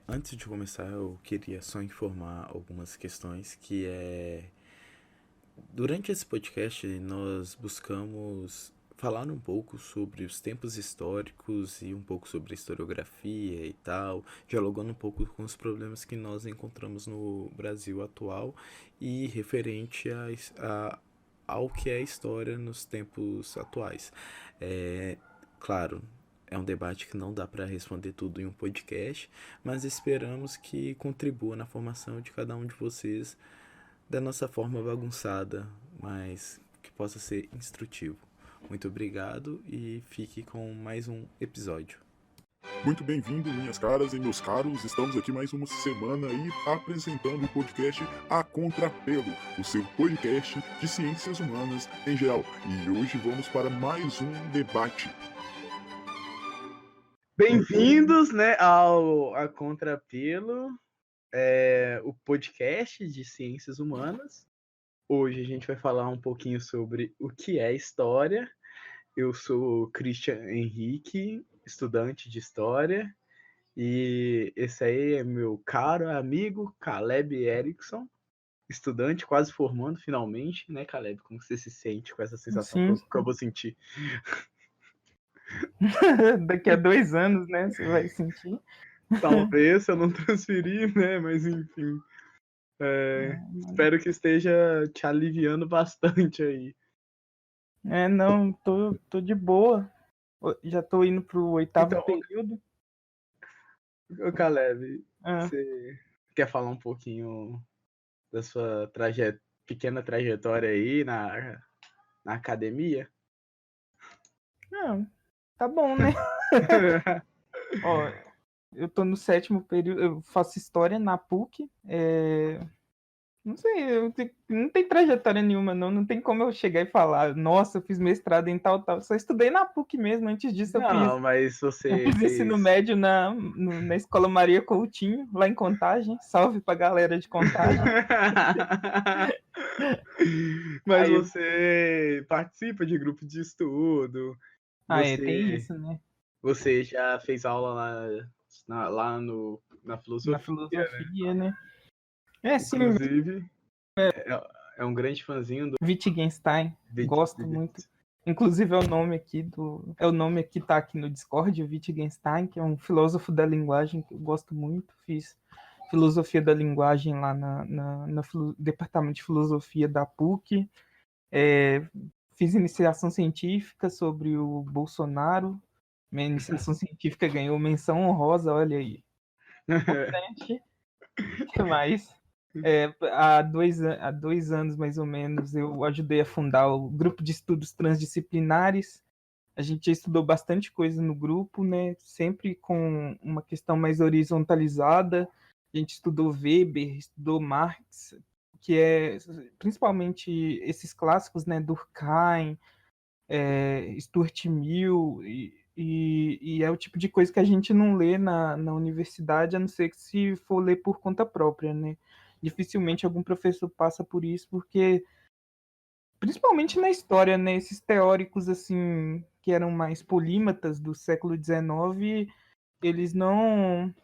Antes de começar, eu queria só informar algumas questões durante esse podcast nós buscamos falar um pouco sobre os tempos históricos e um pouco sobre historiografia e tal, dialogando um pouco com os problemas que nós encontramos no Brasil atual e referente ao que é a história nos tempos atuais. É, claro, é um debate que não dá para responder tudo em um podcast, mas esperamos que contribua na formação de cada um de vocês da nossa forma bagunçada, mas que possa ser instrutivo. Muito obrigado e fique com mais um episódio. Muito bem-vindo, minhas caras e meus caros. Estamos aqui mais uma semana aí apresentando o podcast A Contrapelo, o seu podcast de ciências humanas em geral. E hoje vamos para mais um debate. Bem-vindos, né, ao A Contrapelo, o podcast de ciências humanas. Hoje a gente vai falar um pouquinho sobre o que é história. Eu sou Christian Henrique, estudante de história, e esse aí é meu caro amigo Caleb Erickson, estudante quase formando finalmente, né, Caleb? Como você se sente com essa sensação Sim. que eu vou sentir? Daqui a 2 anos, né? Você vai sentir. Talvez se eu não transferir, né? Mas enfim. Espero que esteja te aliviando bastante aí. Não, tô de boa. Já tô indo pro 8º Então, período. ô Caleb, Ah, você quer falar um pouquinho da sua pequena trajetória aí na academia? não, tá bom, né? Ó, eu tô no 7º período, eu faço história na PUC. Não sei, não tem trajetória nenhuma, não tem como eu chegar e falar, nossa, eu fiz mestrado em tal. Só estudei na PUC mesmo. Antes disso, Não, mas eu você fiz ensino médio na Escola Maria Coutinho, lá em Contagem. Salve pra galera de Contagem. Mas Aí, você participa de grupo de estudo, tem isso, né? você já fez aula lá na Na filosofia, filosofia, né? Sim, inclusive, é um grande fãzinho do Wittgenstein, gosto muito. Inclusive é o nome que tá aqui no Discord, o Wittgenstein, que é um filósofo da linguagem que eu gosto muito. Fiz filosofia da linguagem lá no departamento de filosofia da PUC. Fiz iniciação científica sobre o Bolsonaro. Minha iniciação científica ganhou menção honrosa, olha aí. Importante. O que mais? Há 2 anos, mais ou menos, eu ajudei a fundar o grupo de estudos transdisciplinares. A gente já estudou bastante coisa no grupo, né? Sempre com uma questão mais horizontalizada. A gente estudou Weber, estudou Marx, que é principalmente esses clássicos, né? Durkheim, Stuart Mill, e é o tipo de coisa que a gente não lê na universidade, a não ser que se for ler por conta própria, né? Dificilmente algum professor passa por isso, porque, principalmente na história, né? Esses teóricos, assim, que eram mais polímatas do século XIX, eles não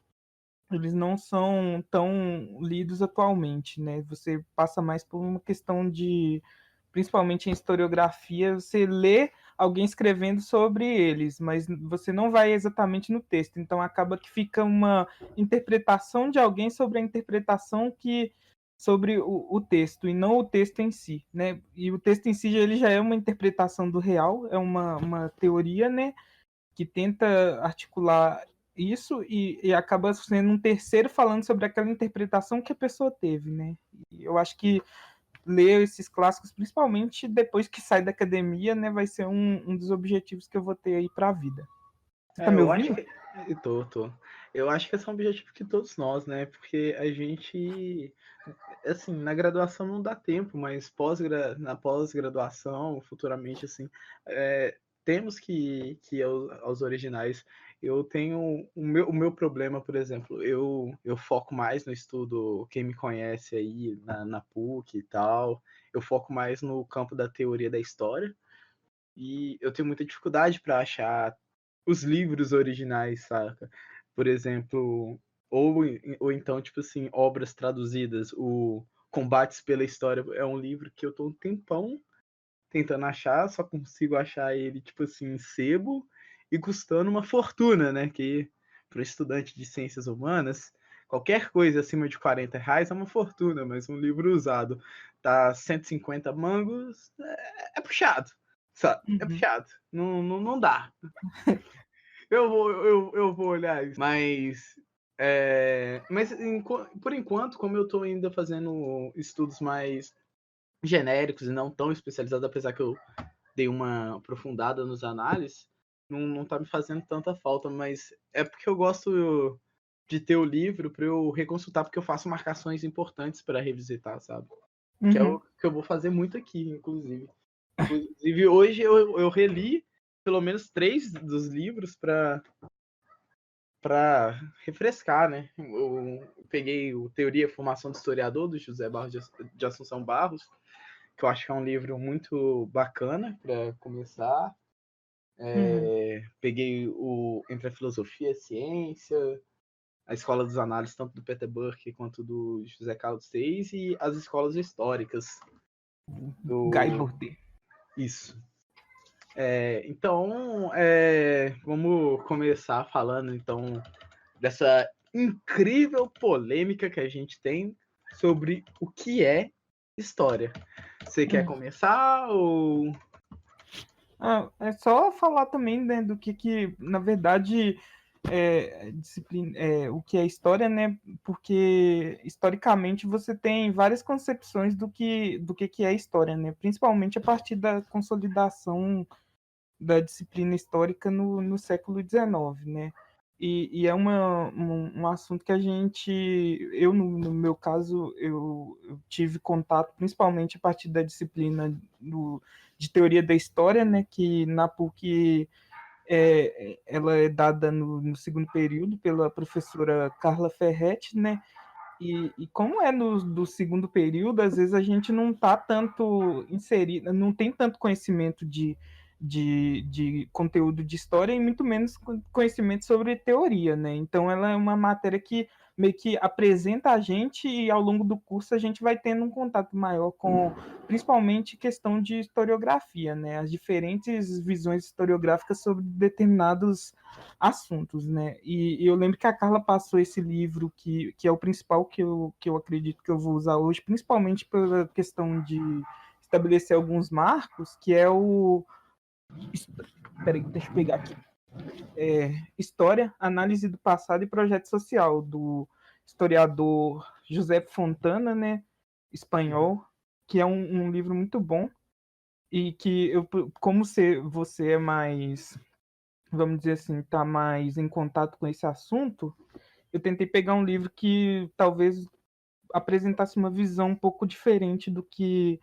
são tão lidos atualmente, né? Você passa mais por uma questão de, principalmente em historiografia, você lê alguém escrevendo sobre eles, mas você não vai exatamente no texto. Então acaba que fica uma interpretação de alguém sobre a interpretação sobre o texto, e não o texto em si, né? E o texto em si ele já é uma interpretação do real, é uma teoria, né? Que tenta articular isso e acaba sendo um terceiro falando sobre aquela interpretação que a pessoa teve, né? E eu acho que ler esses clássicos, principalmente depois que sai da academia, né, vai ser um dos objetivos que eu vou ter aí para a vida. Você tá me eu acho ouvindo? que tô. Eu acho que esse é um objetivo que todos nós, né? Porque a gente, assim, na graduação não dá tempo, mas na pós-graduação, futuramente, assim, temos que ir aos originais. Eu tenho o meu problema, por exemplo, eu foco mais no estudo, quem me conhece aí na PUC e tal, eu foco mais no campo da teoria da história, e eu tenho muita dificuldade para achar os livros originais, saca? Por exemplo, ou então, tipo assim, obras traduzidas. O Combates pela História é um livro que eu tô um tempão tentando achar, só consigo achar ele, tipo assim, em sebo e custando uma fortuna, né? Que para estudante de ciências humanas, qualquer coisa acima de R$ 40 é uma fortuna, mas um livro usado tá 150 mangos, é puxado, sabe? É Uhum. puxado. Não dá. Eu vou olhar isso. Mas por enquanto, como eu estou ainda fazendo estudos mais genéricos e não tão especializados, apesar que eu dei uma aprofundada nos análises, não tá me fazendo tanta falta, mas é porque eu gosto de ter o livro para eu reconsultar, porque eu faço marcações importantes para revisitar, sabe? Que é Uhum. o que eu vou fazer muito aqui, inclusive. Inclusive, hoje eu reli pelo menos 3 dos livros para refrescar, né? Eu peguei o Teoria e Formação do Historiador, do José Barros de Assunção Barros, que eu acho que é um livro muito bacana para começar. Uhum. Peguei o Entre a Filosofia e a Ciência, a Escola dos Análises, tanto do Peter Burke quanto do José Carlos Seis, e as escolas históricas Guy do... Burdi. Isso. Então, vamos começar falando, então, dessa incrível polêmica que a gente tem sobre o que é história. Você quer começar ou... É só falar também, né, do que na verdade, disciplina, o que é história, né? Porque historicamente você tem várias concepções do que é história, né? Principalmente a partir da consolidação da disciplina histórica no século XIX, né? E é um assunto que no meu caso, eu tive contato principalmente a partir da disciplina de teoria da história, né? Que na PUC ela é dada no segundo período pela professora Carla Ferretti, né? E como é do segundo período, às vezes a gente não está tanto inserido, não tem tanto conhecimento de conteúdo de história e muito menos conhecimento sobre teoria, né? Então ela é uma matéria que meio que apresenta a gente e ao longo do curso a gente vai tendo um contato maior com principalmente questão de historiografia, né? As diferentes visões historiográficas sobre determinados assuntos, né? E eu lembro que a Carla passou esse livro que é o principal que eu acredito que eu vou usar hoje, principalmente pela questão de estabelecer alguns marcos, que é o... Peraí, deixa eu pegar aqui. História, Análise do Passado e Projeto Social, do historiador José Fontana, né? Espanhol, que é um livro muito bom e que como você é mais, vamos dizer assim, está mais em contato com esse assunto, eu tentei pegar um livro que talvez apresentasse uma visão um pouco diferente do que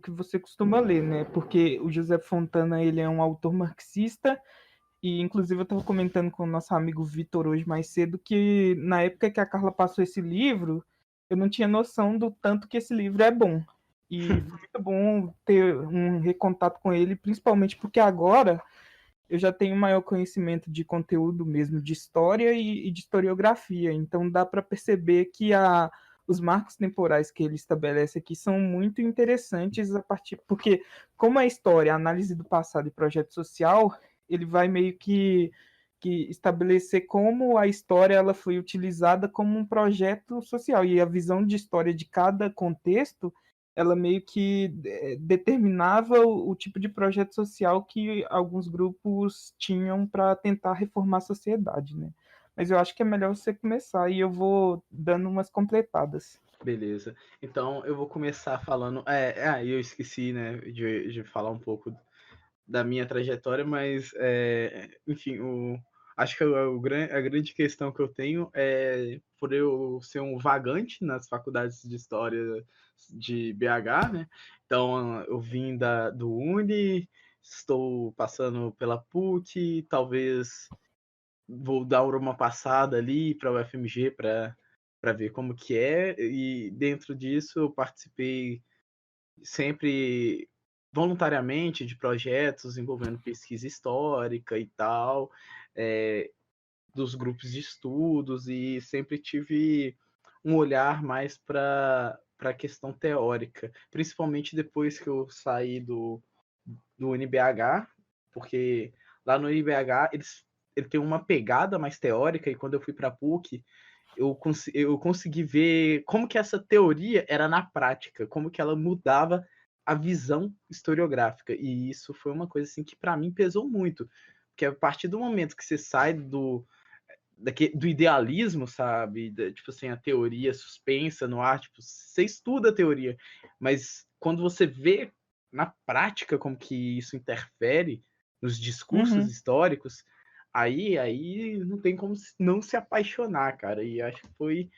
você costuma ler, né? Porque o José Fontana, ele é um autor marxista e, inclusive, eu estava comentando com o nosso amigo Vitor hoje mais cedo que, na época que a Carla passou esse livro, eu não tinha noção do tanto que esse livro é bom. E foi muito bom ter um recontato com ele, principalmente porque agora eu já tenho maior conhecimento de conteúdo mesmo, de história e de historiografia. Então dá para perceber que os marcos temporais que ele estabelece aqui são muito interessantes porque como a história, a análise do passado e projeto social, ele vai meio que estabelecer como a história ela foi utilizada como um projeto social e a visão de história de cada contexto ela meio que determinava o tipo de projeto social que alguns grupos tinham para tentar reformar a sociedade, né? Mas eu acho que é melhor você começar e eu vou dando umas completadas. Beleza. Então eu vou começar falando. Eu esqueci, né, de falar um pouco da minha trajetória, mas enfim, acho que a grande questão que eu tenho é por eu ser um vagante nas faculdades de história de BH, né? Então eu vim do Uni, estou passando pela PUC, talvez vou dar uma passada ali para o UFMG para ver como que é, e dentro disso eu participei sempre voluntariamente de projetos envolvendo pesquisa histórica e tal. dos grupos de estudos e sempre tive um olhar mais para a questão teórica, principalmente depois que eu saí do UniBH, porque lá no UniBH ele tem uma pegada mais teórica, e quando eu fui para a PUC, eu consegui ver como que essa teoria era na prática, como que ela mudava a visão historiográfica. E isso foi uma coisa assim que para mim pesou muito, porque a partir do momento que você sai do idealismo, sabe? Tipo assim, a teoria suspensa no ar, tipo, você estuda a teoria, mas quando você vê na prática como que isso interfere nos discursos históricos, aí não tem como não se apaixonar, cara. E acho que foi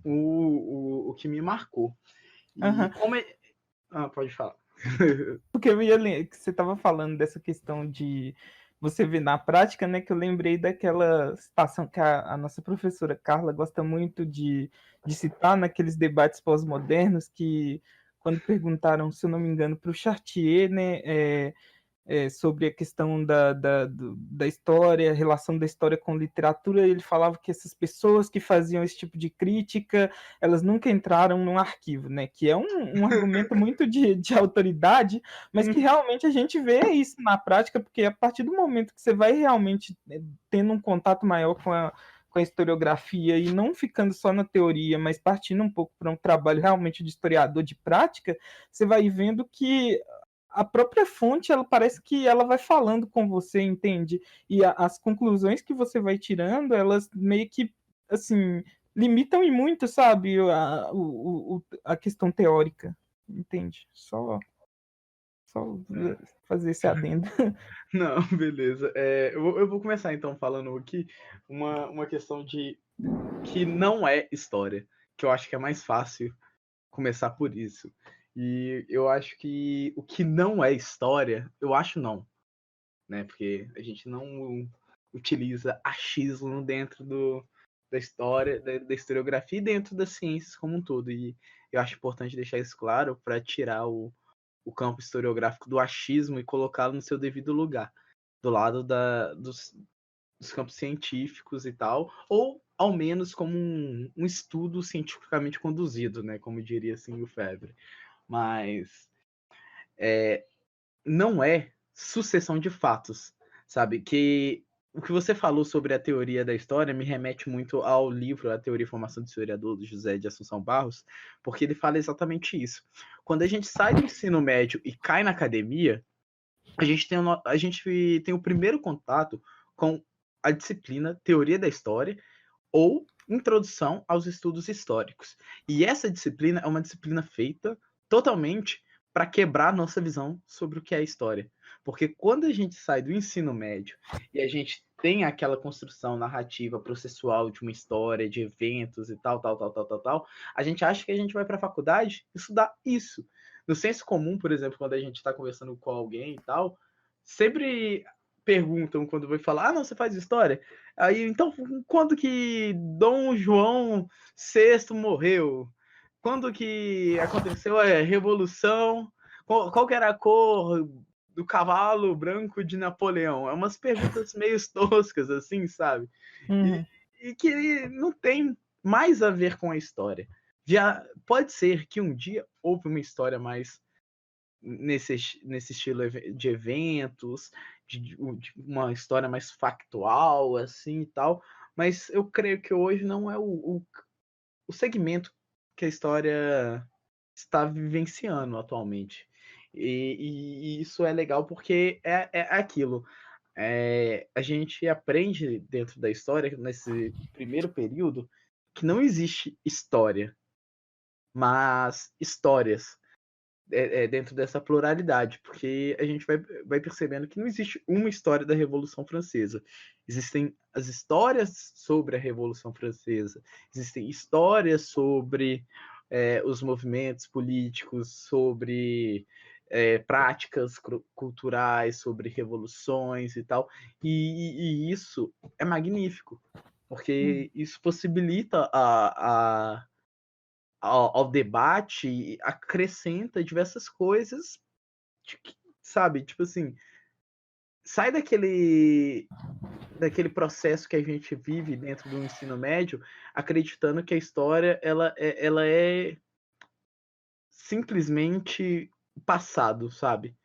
o que me marcou. E como é... pode falar. Porque que você estava falando dessa questão de você ver na prática, né? Que eu lembrei daquela citação que a nossa professora Carla gosta muito de citar naqueles debates pós-modernos, que quando perguntaram, se eu não me engano, para o Chartier, né? Sobre a questão da história, a relação da história com literatura, ele falava que essas pessoas que faziam esse tipo de crítica, elas nunca entraram num arquivo, né? Que é um argumento muito de autoridade, mas que realmente a gente vê isso na prática, porque a partir do momento que você vai realmente tendo um contato maior com a historiografia e não ficando só na teoria, mas partindo um pouco para um trabalho realmente de historiador de prática, você vai vendo que a própria fonte, ela parece que ela vai falando com você, entende? E as conclusões que você vai tirando, elas meio que, assim, limitam e muito, sabe, a questão teórica, entende? Só fazer esse adendo. Não, beleza. Eu vou começar então falando aqui uma questão de que não é história, que eu acho que é mais fácil começar por isso. E eu acho que o que não é história, eu acho não, né? Porque a gente não utiliza achismo dentro da história, da historiografia e dentro das ciências como um todo. E eu acho importante deixar isso claro para tirar o campo historiográfico do achismo e colocá-lo no seu devido lugar, do lado dos campos científicos e tal, ou ao menos como um estudo cientificamente conduzido, né? Como diria assim o Febre. Mas não é sucessão de fatos, sabe? Que o que você falou sobre a teoria da história me remete muito ao livro A Teoria e Formação do Historiador, do José de Assunção Barros, porque ele fala exatamente isso. Quando a gente sai do ensino médio e cai na academia, a gente tem o primeiro contato com a disciplina Teoria da História ou Introdução aos Estudos Históricos. E essa disciplina é uma disciplina feita totalmente para quebrar nossa visão sobre o que é história. Porque quando a gente sai do ensino médio e a gente tem aquela construção narrativa processual de uma história, de eventos e tal, a gente acha que a gente vai para a faculdade estudar isso. No senso comum, por exemplo, quando a gente está conversando com alguém e tal, sempre perguntam quando vai falar, não, você faz história? Aí, então, quando que Dom João VI morreu? Quando que aconteceu a Revolução? Qual que era a cor do cavalo branco de Napoleão? É umas perguntas meio toscas, assim, sabe? E que não tem mais a ver com a história. Já pode ser que um dia houve uma história mais nesse estilo de eventos, de uma história mais factual, assim e tal, mas eu creio que hoje não é o segmento que a história está vivenciando atualmente. E isso é legal porque é aquilo. A gente aprende dentro da história, nesse primeiro período, que não existe história, mas histórias dentro dessa pluralidade, porque a gente vai percebendo que não existe uma história da Revolução Francesa. Existem as histórias sobre a Revolução Francesa, existem histórias sobre os movimentos políticos, sobre práticas culturais, sobre revoluções e tal. E isso é magnífico, porque isso possibilita ao debate, acrescenta diversas coisas, sabe? Tipo assim, sai daquele processo que a gente vive dentro do ensino médio, acreditando que a história ela é simplesmente passado, sabe?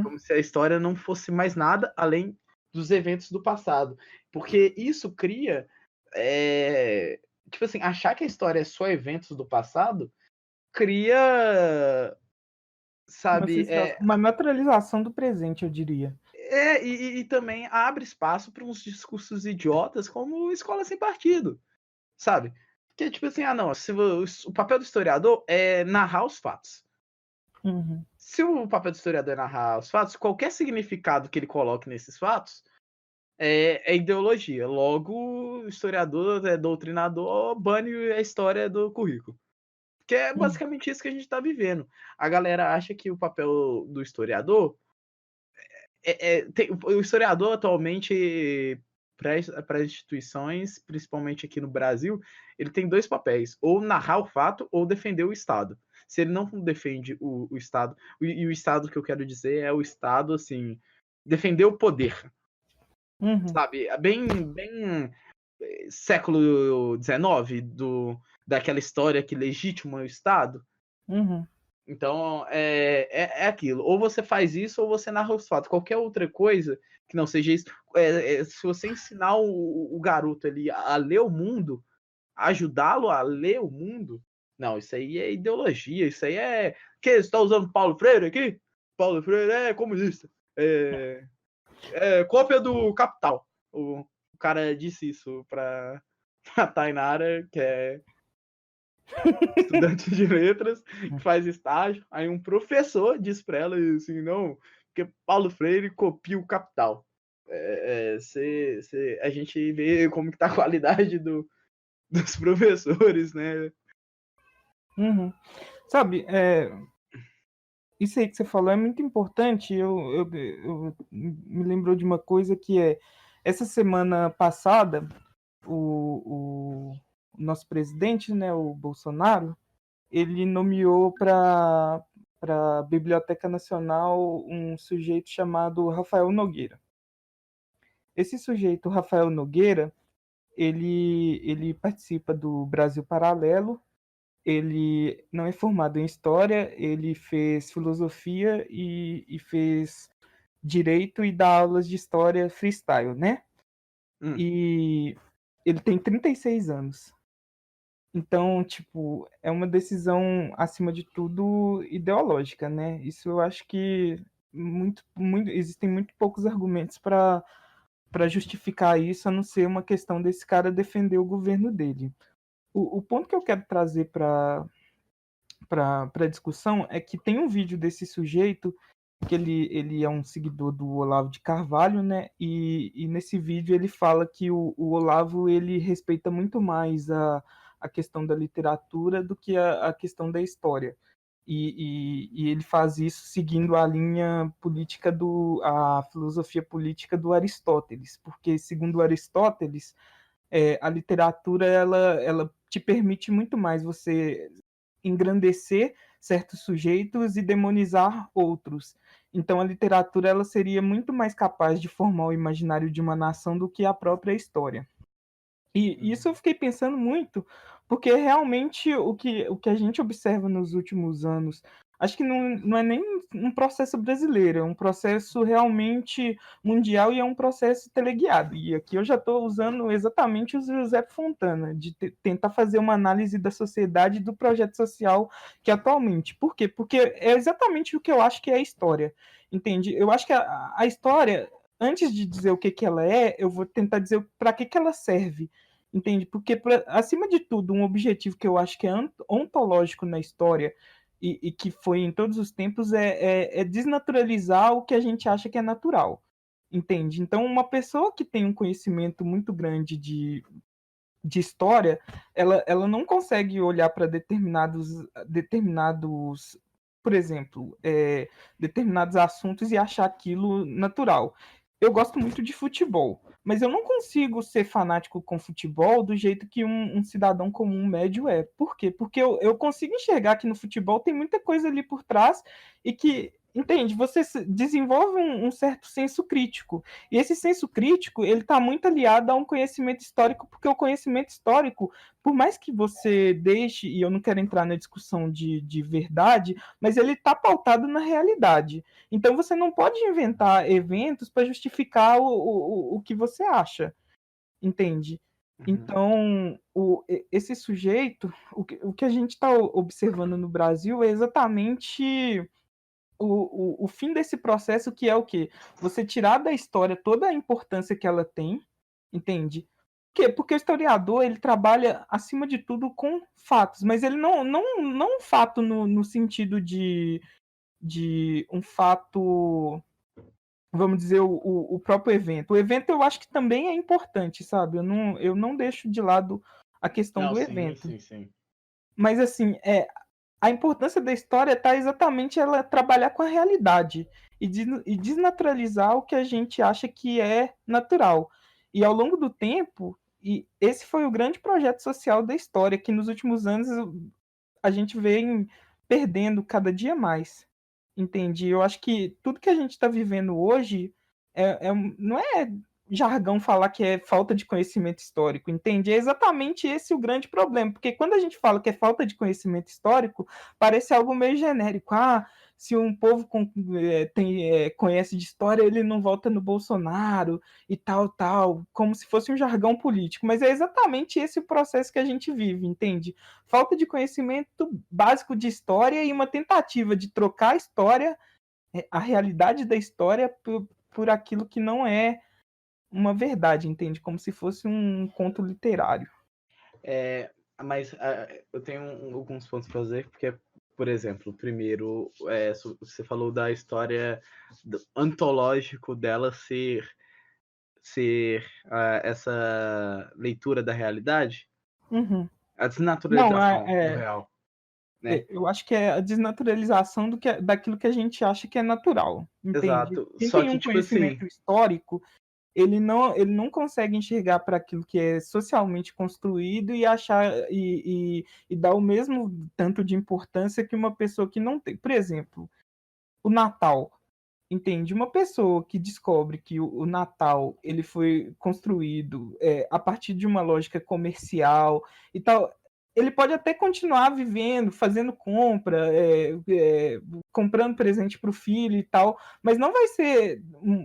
Como se a história não fosse mais nada além dos eventos do passado. Porque isso cria, tipo assim, achar que a história é só eventos do passado, cria, sabe, uma naturalização do presente, eu diria. E também abre espaço para uns discursos idiotas como escola sem partido, sabe? Que é tipo assim, não, se o papel do historiador é narrar os fatos. Se o papel do historiador é narrar os fatos, qualquer significado que ele coloque nesses fatos é ideologia. Logo, o historiador é doutrinador, bane a história do currículo. Que é basicamente isso que a gente está vivendo. A galera acha que o papel do historiador o historiador atualmente para instituições, principalmente aqui no Brasil, ele tem dois papéis: ou narrar o fato ou defender o Estado. Se ele não defende o Estado, e o Estado que eu quero dizer é o Estado, assim, defender o poder, sabe? Bem século XIX, daquela história que legitima o Estado. Então, é aquilo. Ou você faz isso, ou você narra os fatos. Qualquer outra coisa que não seja isso. Se você ensinar o garoto ali a ler o mundo, ajudá-lo a ler o mundo, não, isso aí é ideologia. Isso aí é... Que, você está usando Paulo Freire aqui? Paulo Freire é comunista. Cópia do Capital. O cara disse isso para a Tainara, que é estudante de letras, que faz estágio, aí um professor diz para ela assim, não, porque Paulo Freire copia o Capital. A gente vê como que tá a qualidade dos professores, né? Sabe, isso aí que você falou é muito importante. Eu me lembrou de uma coisa que essa semana passada, o nosso presidente, né, o Bolsonaro, ele nomeou para a Biblioteca Nacional um sujeito chamado Rafael Nogueira. Esse sujeito, Rafael Nogueira, ele participa do Brasil Paralelo. Ele não é formado em História, ele fez Filosofia e fez Direito e dá aulas de História freestyle, né? E ele tem 36 anos. Então, tipo, é uma decisão, acima de tudo, ideológica, né? Isso eu acho que existem muito poucos argumentos para justificar isso, a não ser uma questão desse cara defender o governo dele. O ponto que eu quero trazer para a discussão é que tem um vídeo desse sujeito que ele é um seguidor do Olavo de Carvalho, né? E nesse vídeo ele fala que o Olavo ele respeita muito mais a questão da literatura do que a questão da história. E ele faz isso seguindo a linha política a filosofia política do Aristóteles, porque segundo Aristóteles, a literatura ela te permite muito mais você engrandecer certos sujeitos e demonizar outros. Então a literatura ela seria muito mais capaz de formar o imaginário de uma nação do que a própria história. E isso eu fiquei pensando muito, porque realmente o que a gente observa nos últimos anos, acho que não é nem um processo brasileiro, é um processo realmente mundial e é um processo teleguiado. E aqui eu já estou usando exatamente o José Fontana, de tentar fazer uma análise da sociedade e do projeto social que atualmente. Por quê? Porque é exatamente o que eu acho que é a história, entende? Eu acho que a história, antes de dizer o que ela é, eu vou tentar dizer para que ela serve. Entende? Porque, acima de tudo, um objetivo que eu acho que é ontológico na história e que foi em todos os tempos é desnaturalizar o que a gente acha que é natural. Entende? Então, uma pessoa que tem um conhecimento muito grande de história, ela não consegue olhar para determinados, por exemplo, determinados assuntos e achar aquilo natural. Eu gosto muito de futebol, mas eu não consigo ser fanático com futebol do jeito que um cidadão comum médio é. Por quê? Porque eu consigo enxergar que no futebol tem muita coisa ali por trás e que entende? Você desenvolve um certo senso crítico. E esse senso crítico, ele está muito aliado a um conhecimento histórico, porque o conhecimento histórico, por mais que você deixe, e eu não quero entrar na discussão de verdade, mas ele está pautado na realidade. Então você não pode inventar eventos para justificar o que você acha, entende? Então, esse sujeito, o que a gente está observando no Brasil é exatamente o fim desse processo, que é o quê? Você tirar da história toda a importância que ela tem, entende? Por quê? Porque o historiador, ele trabalha, acima de tudo, com fatos, mas ele não um fato no sentido de um fato, vamos dizer, o próprio evento. O evento eu acho que também é importante, sabe? Eu não deixo de lado a questão do evento. Sim. Mas, assim, a importância da história está exatamente ela trabalhar com a realidade e desnaturalizar o que a gente acha que é natural. E ao longo do tempo, e esse foi o grande projeto social da história, que nos últimos anos a gente vem perdendo cada dia mais. Entendi. Eu acho que tudo que a gente está vivendo hoje não é jargão falar que é falta de conhecimento histórico, entende? É exatamente esse o grande problema, porque quando a gente fala que é falta de conhecimento histórico, parece algo meio genérico. Ah, se um povo conhece de história, ele não vota no Bolsonaro e tal, como se fosse um jargão político. Mas é exatamente esse o processo que a gente vive, entende? Falta de conhecimento básico de história e uma tentativa de trocar a história, a realidade da história, por aquilo que não é uma verdade, entende? Como se fosse um conto literário. Mas eu tenho alguns pontos para fazer, porque, por exemplo, primeiro, você falou da história antológico dela ser essa leitura da realidade, a desnaturalização do real. Né? Eu acho que é a desnaturalização daquilo que a gente acha que é natural, entende? Exato. Quem Só tem que, um conhecimento histórico, ele não consegue enxergar para aquilo que é socialmente construído e achar e dar o mesmo tanto de importância que uma pessoa que não tem. Por exemplo, o Natal. Entende? Uma pessoa que descobre que o Natal ele foi construído a partir de uma lógica comercial e tal, ele pode até continuar vivendo, fazendo compra, comprando presente para o filho e tal, mas não vai ser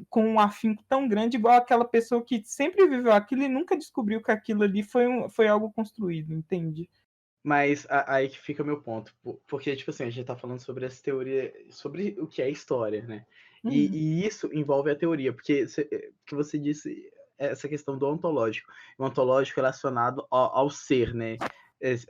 com um afinco tão grande igual aquela pessoa que sempre viveu aquilo e nunca descobriu que aquilo ali foi algo construído, entende? Mas aí que fica o meu ponto. Porque, tipo assim, a gente tá falando sobre essa teoria, sobre o que é história, né? E isso envolve a teoria, porque que você disse essa questão do ontológico. O ontológico relacionado ao ser, né?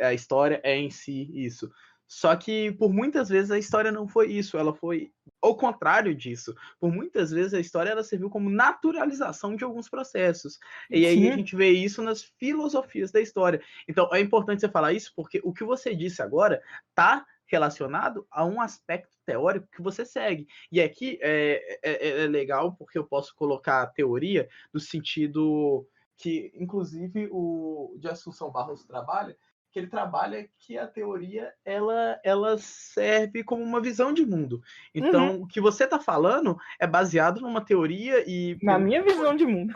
A história é em si isso. Só que por muitas vezes a história não foi isso, ela foi ao contrário disso. Por muitas vezes a história ela serviu como naturalização de alguns processos. E aí a gente vê isso nas filosofias da história. Então é importante você falar isso porque o que você disse agora está relacionado a um aspecto teórico que você segue. E aqui é legal porque eu posso colocar a teoria no sentido que, inclusive, o de Assunção Barros trabalha, que ele trabalha que a teoria ela serve como uma visão de mundo. Então, o que você está falando é baseado numa teoria e... Na minha visão de mundo.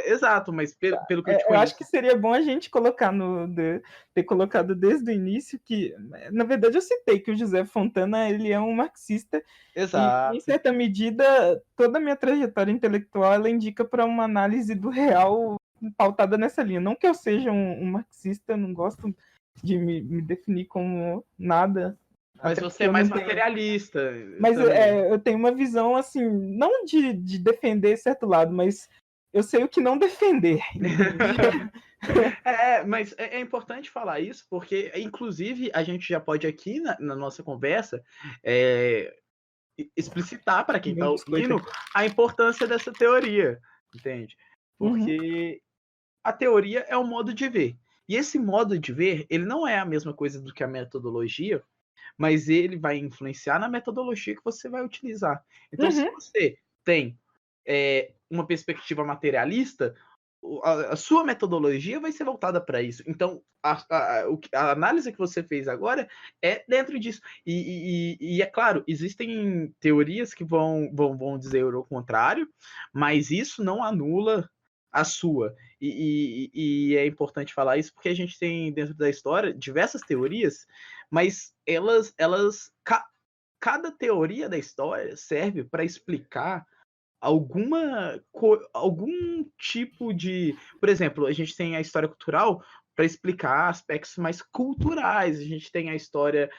Exato, mas pelo que eu te conheço... Eu acho que seria bom a gente colocar ter colocado desde o início que, na verdade, eu citei que o José Fontana ele é um marxista. Exato. E, em certa medida, toda a minha trajetória intelectual ela indica para uma análise do real pautada nessa linha. Não que eu seja um marxista, eu não gosto de me definir como nada. Mas você é mais materialista. Mas eu tenho uma visão, assim, não de defender certo lado, mas eu sei o que não defender. Mas é importante falar isso, porque, inclusive, a gente já pode aqui na nossa conversa explicitar para quem está ouvindo a importância dessa teoria, entende? Porque a teoria é um modo de ver. E esse modo de ver, ele não é a mesma coisa do que a metodologia, mas ele vai influenciar na metodologia que você vai utilizar. Então, se você tem uma perspectiva materialista, a sua metodologia vai ser voltada para isso. Então, a análise que você fez agora é dentro disso. E é claro, existem teorias que vão dizer o contrário, mas isso não anula a sua. E é importante falar isso porque a gente tem dentro da história diversas teorias, mas cada teoria da história serve para explicar algum tipo de. Por exemplo, a gente tem a história cultural para explicar aspectos mais culturais. A gente tem a história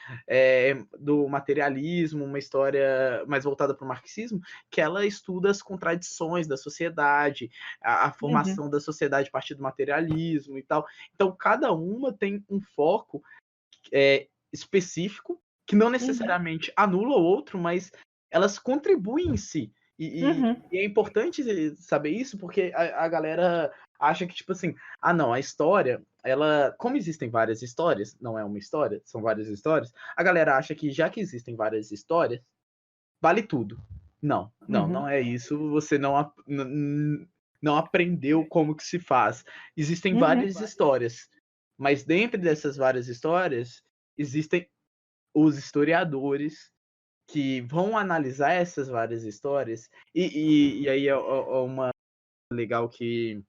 do materialismo, uma história mais voltada para o marxismo, que ela estuda as contradições da sociedade, a formação da sociedade a partir do materialismo e tal. Então, cada uma tem um foco específico, que não necessariamente anula o outro, mas elas contribuem em si. E é importante saber isso, porque a galera acha que, tipo assim, não, a história, como existem várias histórias, não é uma história, são várias histórias, a galera acha que já que existem várias histórias, vale tudo. Não é isso, você não aprendeu como que se faz. Existem várias histórias, mas dentro dessas várias histórias, existem os historiadores que vão analisar essas várias histórias, e aí é uma legal que,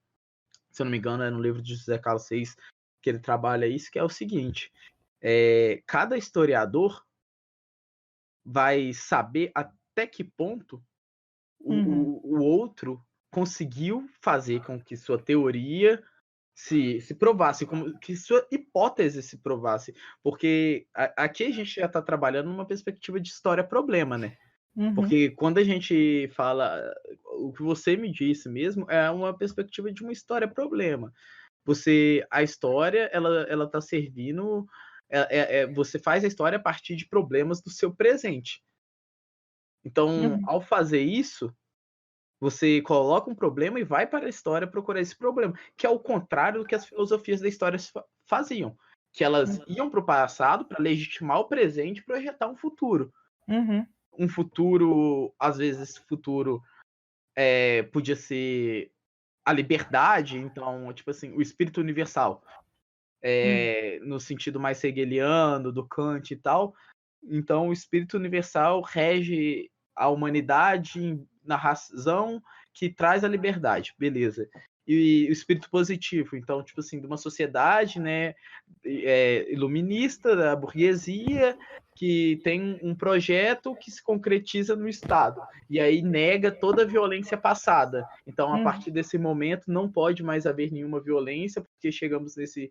se eu não me engano, é no livro de José Carlos Seis que ele trabalha isso, que é o seguinte: cada historiador vai saber até que ponto o outro conseguiu fazer com que sua teoria se provasse, como que sua hipótese se provasse, porque aqui a gente já está trabalhando numa perspectiva de história-problema, né? Porque quando a gente fala, o que você me disse mesmo, é uma perspectiva de uma história-problema. A história, ela está servindo, você faz a história a partir de problemas do seu presente. Então, ao fazer isso, você coloca um problema e vai para a história procurar esse problema, que é o contrário do que as filosofias da história faziam, que elas iam para o passado para legitimar o presente e projetar um futuro. Um futuro, às vezes, esse futuro podia ser a liberdade, então, tipo assim, o espírito universal, no sentido mais hegeliano, do Kant e tal. Então, o espírito universal rege a humanidade na razão que traz a liberdade, beleza. E o espírito positivo, então, tipo assim, de uma sociedade, né, iluminista, da burguesia, que tem um projeto que se concretiza no Estado, e aí nega toda a violência passada. Então, a partir desse momento, não pode mais haver nenhuma violência, porque chegamos nesse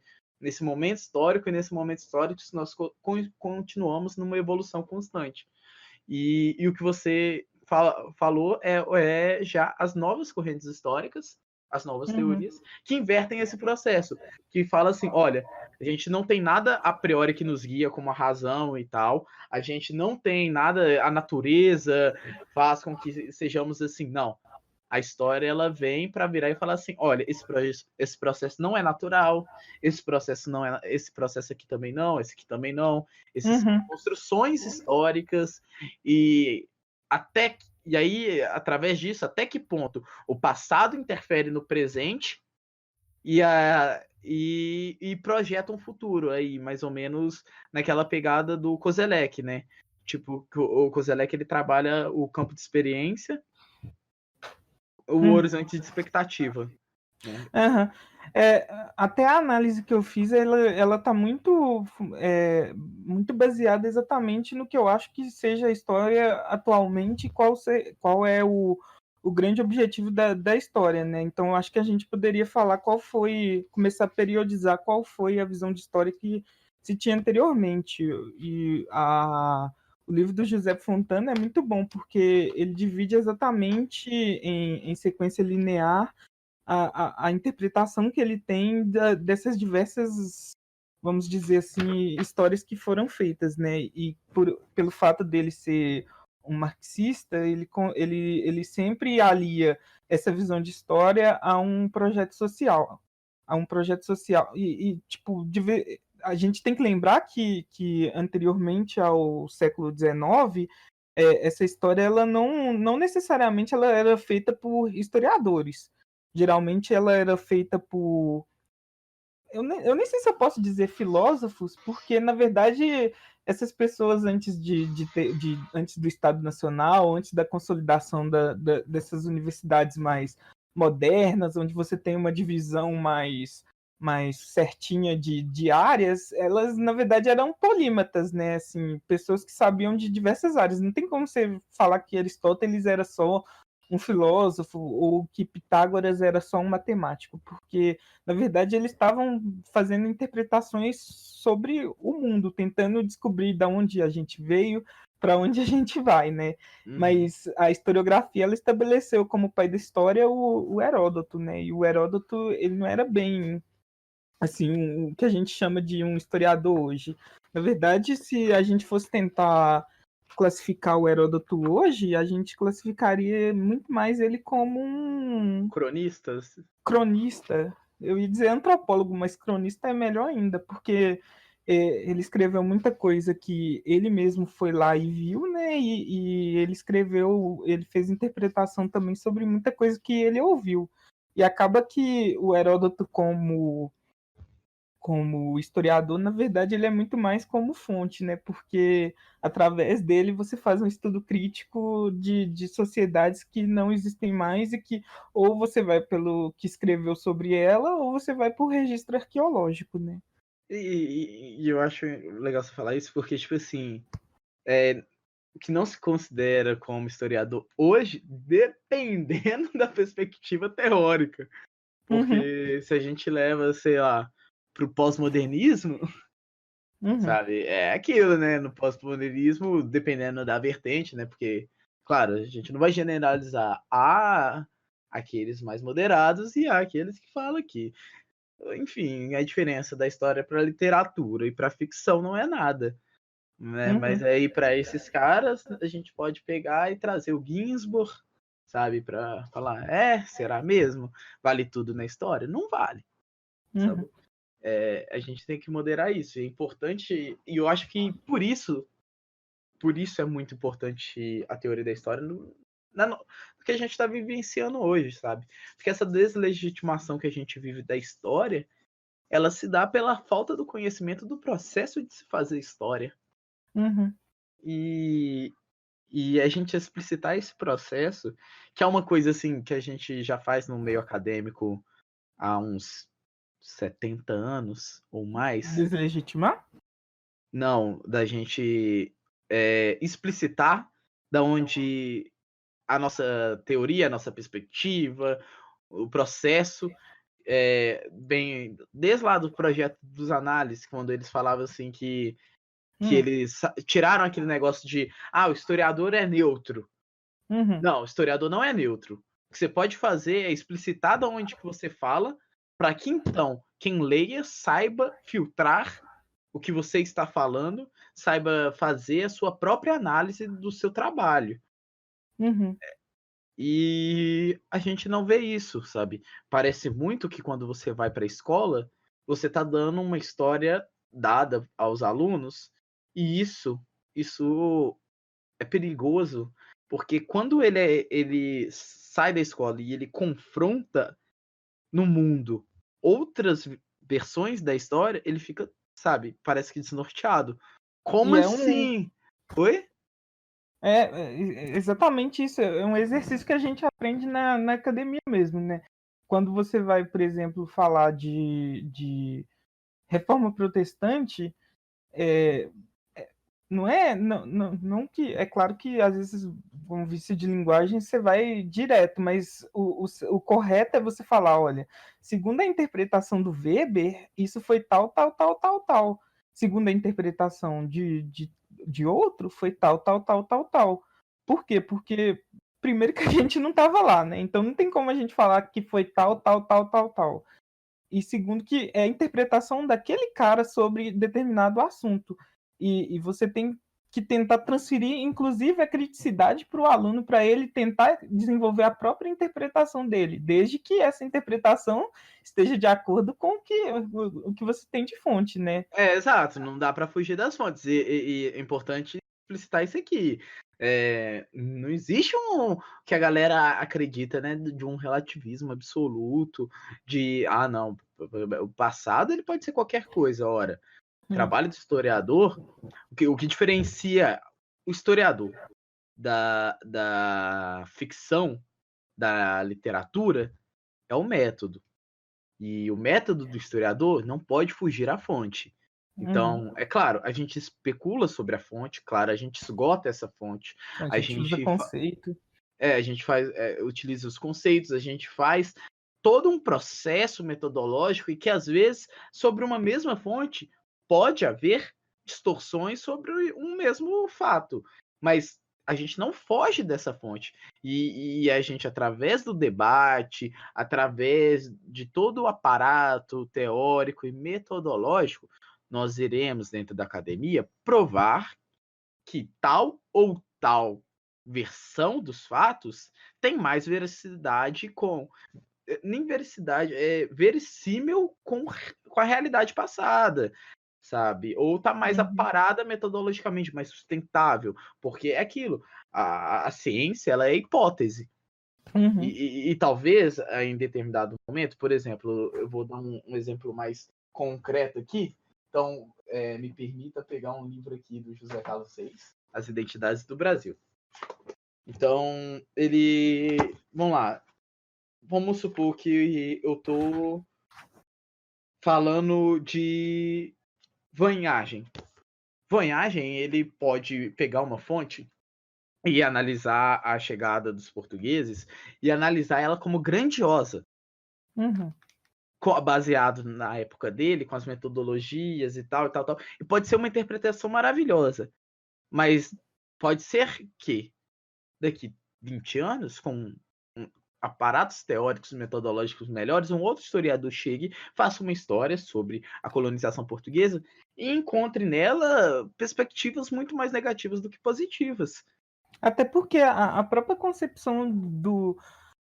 momento histórico, e nesse momento histórico nós continuamos numa evolução constante. E o que você falou é já as novas correntes históricas, as novas teorias, que invertem esse processo, que fala assim, olha, a gente não tem nada a priori que nos guia como a razão e tal, a gente não tem nada, a natureza faz com que sejamos assim, não. A história, ela vem para virar e falar assim, olha, esse processo não é natural, esse processo aqui também não, esse aqui também não, essas construções históricas, e aí, através disso, até que ponto o passado interfere no presente e projeta um futuro aí, mais ou menos naquela pegada do Kozelek, né? Tipo, o Kozelek, ele trabalha o campo de experiência, o horizonte de expectativa. Né? Até a análise que eu fiz, ela está muito baseada exatamente no que eu acho que seja a história atualmente, qual é o grande objetivo da história, né? Então, eu acho que a gente poderia falar começar a periodizar qual foi a visão de história que se tinha anteriormente. E o livro do José Fontana é muito bom, porque ele divide exatamente em sequência linear a interpretação que ele tem dessas diversas, vamos dizer assim, histórias que foram feitas, né? E pelo fato dele ser um marxista, ele sempre alia essa visão de história a um projeto social. Tipo, a gente tem que lembrar que anteriormente ao século XIX, essa história ela não necessariamente ela era feita por historiadores. Geralmente ela era feita por... Eu nem sei se eu posso dizer filósofos, porque, na verdade, essas pessoas antes do Estado Nacional, antes da consolidação dessas universidades mais modernas, onde você tem uma divisão mais certinha de áreas, elas, na verdade, eram polímatas, né? Assim, pessoas que sabiam de diversas áreas. Não tem como você falar que Aristóteles era só um filósofo ou que Pitágoras era só um matemático, porque na verdade eles estavam fazendo interpretações sobre o mundo, tentando descobrir de onde a gente veio, para onde a gente vai, né? Mas a historiografia ela estabeleceu como pai da história o Heródoto, né? E o Heródoto ele não era bem assim o que a gente chama de um historiador hoje. Na verdade, se a gente fosse tentar classificar o Heródoto hoje, a gente classificaria muito mais ele como um cronista. Eu ia dizer antropólogo, mas cronista é melhor ainda, porque ele escreveu muita coisa que ele mesmo foi lá e viu, né? E ele fez interpretação também sobre muita coisa que ele ouviu. E acaba que o Heródoto, como historiador, na verdade, ele é muito mais como fonte, né? Porque através dele você faz um estudo crítico de sociedades que não existem mais e que ou você vai pelo que escreveu sobre ela ou você vai por registro arqueológico, né? E eu acho legal você falar isso porque, tipo assim, o que não se considera como historiador hoje, dependendo da perspectiva teórica. Porque se a gente leva, sei lá, pro pós-modernismo, sabe? É aquilo, né? No pós-modernismo, dependendo da vertente, né? Porque, claro, a gente não vai generalizar. Há aqueles mais moderados e há aqueles que falam que, enfim, a diferença da história para literatura e para ficção não é nada, né? Mas aí para esses caras a gente pode pegar e trazer o Ginsburg, sabe, para falar, será mesmo? Vale tudo na história? Não vale, sabe? A gente tem que moderar isso. É importante, e eu acho que por isso é muito importante a teoria da história no que a gente está vivenciando hoje, sabe? Porque essa deslegitimação que a gente vive da história, ela se dá pela falta do conhecimento do processo de se fazer história. E a gente explicitar esse processo, que é uma coisa assim que a gente já faz no meio acadêmico há uns 70 anos ou mais. Deslegitimar? Não, da gente explicitar da onde a nossa teoria, a nossa perspectiva, o processo, bem, desde lá do projeto dos análises, quando eles falavam assim que eles tiraram aquele negócio de o historiador é neutro. Não, o historiador não é neutro. O que você pode fazer é explicitar de onde que você fala, para que então quem leia saiba filtrar o que você está falando, saiba fazer a sua própria análise do seu trabalho. E a gente não vê isso, sabe? Parece muito que quando você vai para a escola, você está dando uma história dada aos alunos, e isso é perigoso, porque quando ele sai da escola e ele confronta no mundo outras versões da história, ele fica, sabe, parece que desnorteado. Como assim? Oi? Exatamente isso. É um exercício que a gente aprende na academia mesmo, né? Quando você vai, por exemplo, falar de reforma protestante, não que é claro que às vezes um vício de linguagem você vai direto, mas o correto é você falar, olha, segundo a interpretação do Weber, isso foi tal, tal, tal, tal, tal. Segundo a interpretação de outro, foi tal, tal, tal, tal, tal. Por quê? Porque primeiro que a gente não estava lá, né? Então não tem como a gente falar que foi tal, tal, tal, tal, tal. E segundo que é a interpretação daquele cara sobre determinado assunto. E você tem que tentar transferir, inclusive, a criticidade para o aluno, para ele tentar desenvolver a própria interpretação dele, desde que essa interpretação esteja de acordo com o que você tem de fonte, né? Exato, não dá para fugir das fontes. E é importante explicitar isso aqui. Não existe que a galera acredita, né, de um relativismo absoluto, de, não, o passado ele pode ser qualquer coisa. Ora, trabalho do historiador, o que diferencia o historiador da ficção, da literatura, é o método. E o método do historiador não pode fugir à fonte. Então, é claro, a gente especula sobre a fonte, claro, a gente esgota essa fonte. A gente usa conceito. A gente utiliza os conceitos, a gente faz todo um processo metodológico e que, às vezes, sobre uma mesma fonte, pode haver distorções sobre um mesmo fato. Mas a gente não foge dessa fonte. E a gente, através do debate, através de todo o aparato teórico e metodológico, nós iremos, dentro da academia, provar que tal ou tal versão dos fatos tem mais veracidade nem veracidade, é verossímil com a realidade passada, sabe? Ou tá mais aparada metodologicamente, mais sustentável, porque é aquilo, a ciência, ela é hipótese. E talvez, em determinado momento, por exemplo, eu vou dar um exemplo mais concreto aqui, então me permita pegar um livro aqui do José Carlos Reis, As Identidades do Brasil. Então, vamos lá, vamos supor que eu tô falando de Vanhagem. Vanhagem, ele pode pegar uma fonte e analisar a chegada dos portugueses e analisar ela como grandiosa. Baseado na época dele, com as metodologias e tal. E pode ser uma interpretação maravilhosa. Mas pode ser que daqui 20 anos, com aparatos teóricos e metodológicos melhores, um outro historiador chegue, faça uma história sobre a colonização portuguesa e encontre nela perspectivas muito mais negativas do que positivas. Até porque a própria concepção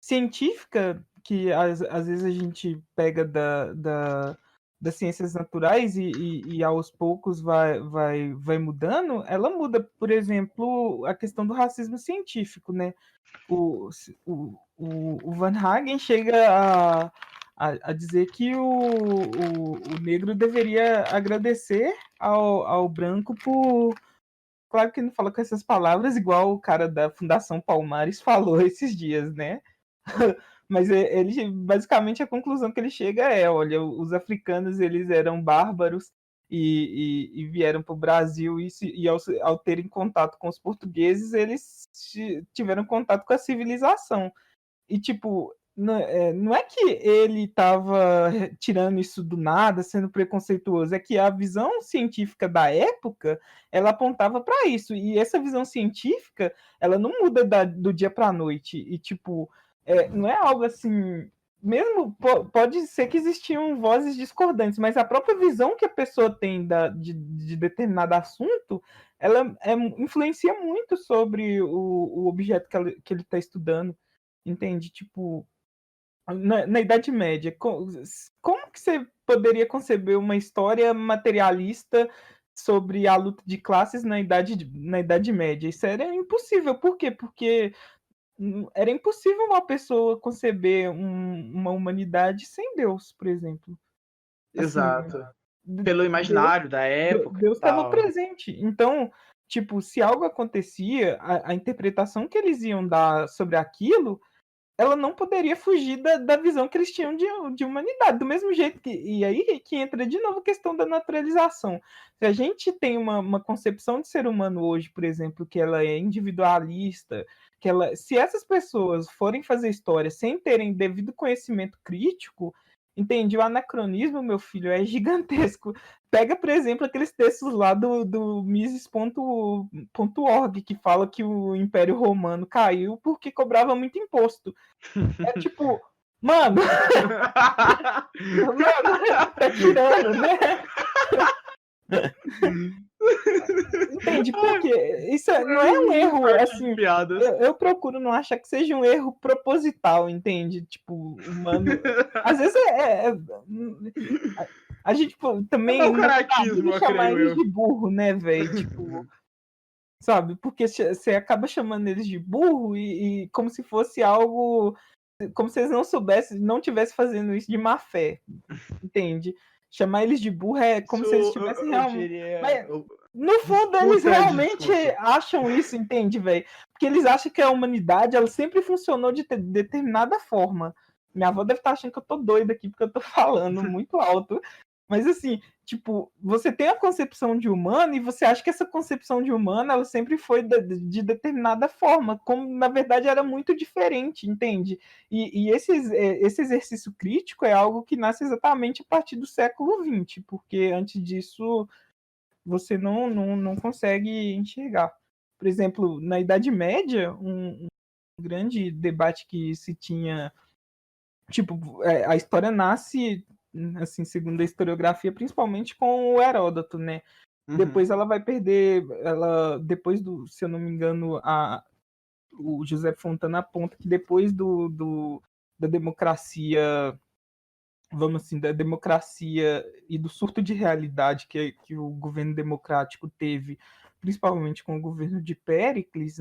científica, que às vezes a gente pega das ciências naturais e aos poucos vai mudando, ela muda. Por exemplo, a questão do racismo científico, né? O Van Hagen chega a dizer que o negro deveria agradecer ao branco por... Claro que não fala com essas palavras, igual o cara da Fundação Palmares falou esses dias, né? Mas ele, basicamente, a conclusão que ele chega olha, os africanos, eles eram bárbaros e vieram para o Brasil e ao terem contato com os portugueses, eles tiveram contato com a civilização. E, tipo, não é que ele estava tirando isso do nada, sendo preconceituoso, é que a visão científica da época, ela apontava para isso, e essa visão científica, ela não muda do dia para a noite, e tipo, não é algo assim, mesmo pode ser que existiam vozes discordantes, mas a própria visão que a pessoa tem de determinado assunto, ela influencia muito sobre o objeto que ele está estudando, entende? Tipo, na Idade Média, como que você poderia conceber uma história materialista sobre a luta de classes na Idade Média? Isso era impossível. Por quê? Porque era impossível uma pessoa conceber uma humanidade sem Deus, por exemplo. Exato. Assim, pelo imaginário da época. Deus estava presente. Então, tipo, se algo acontecia, a interpretação que eles iam dar sobre aquilo, ela não poderia fugir da visão que eles tinham de humanidade. Do mesmo jeito e aí que entra de novo a questão da naturalização. Se a gente tem uma concepção de ser humano hoje, por exemplo, que ela é individualista, se essas pessoas forem fazer história sem terem devido conhecimento crítico, entende? O anacronismo, meu filho, é gigantesco. Pega, por exemplo, aqueles textos lá do Mises.org, que fala que o Império Romano caiu porque cobrava muito imposto. É tipo, mano, tá tirando, né? Entende? Porque isso não é um erro, assim, eu procuro não achar que seja um erro proposital, entende? Tipo, humano, às vezes a gente também não caratismo, chamar eles de burro, né, velho? Tipo, sabe? Porque você acaba chamando eles de burro e como se fosse algo, como se eles não soubessem, não tivessem fazendo isso de má fé, entende? Chamar eles de burro é como Isso se eles estivessem eu realmente. diria. Mas, no fundo, eles Disputa, realmente disputa. acham isso, entende, velho? Porque eles acham que a humanidade ela sempre funcionou de determinada forma. Minha avó deve estar achando que eu tô doida aqui porque eu tô falando muito alto. Mas assim, tipo, você tem a concepção de humano e você acha que essa concepção de humano ela sempre foi de determinada forma, como na verdade era muito diferente, entende? E esse exercício crítico é algo que nasce exatamente a partir do século XX, porque antes disso você não consegue enxergar. Por exemplo, na Idade Média, um grande debate que se tinha, tipo, a história nasce, assim, segundo a historiografia, principalmente com o Heródoto, né? Uhum. Depois ela vai perder, depois do, se eu não me engano, o José Fontana aponta que depois da democracia, vamos assim, da democracia e do surto de realidade que o governo democrático teve, principalmente com o governo de Péricles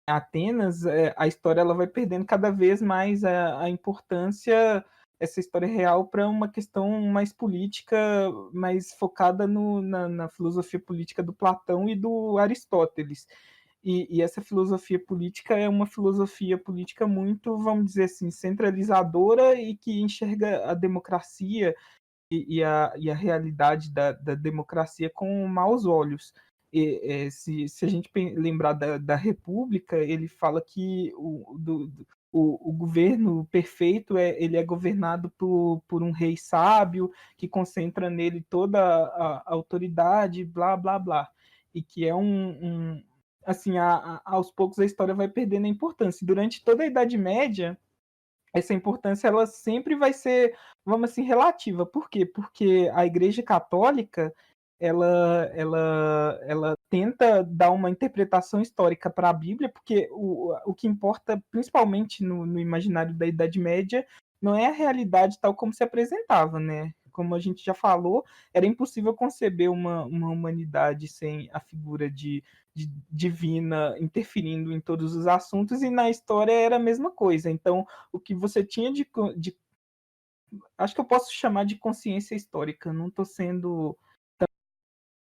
Atenas, a história ela vai perdendo cada vez mais a importância, essa história real, para uma questão mais política, mais focada na filosofia política do Platão e do Aristóteles. E essa filosofia política é uma filosofia política muito, vamos dizer assim, centralizadora e que enxerga a democracia e a realidade da democracia com maus olhos. Se a gente lembrar da República, ele fala que o governo perfeito ele é governado por um rei sábio que concentra nele toda a autoridade, blá, blá, blá. E que é assim, aos poucos a história vai perdendo a importância. Durante toda a Idade Média, essa importância ela sempre vai ser, vamos assim, relativa. Por quê? Porque a Igreja Católica ela tenta dar uma interpretação histórica para a Bíblia, porque o que importa, principalmente no imaginário da Idade Média, não é a realidade tal como se apresentava, né? Como a gente já falou, era impossível conceber uma humanidade sem a figura de divina interferindo em todos os assuntos, e na história era a mesma coisa. Então, o que você tinha acho que eu posso chamar de consciência histórica, não estou sendo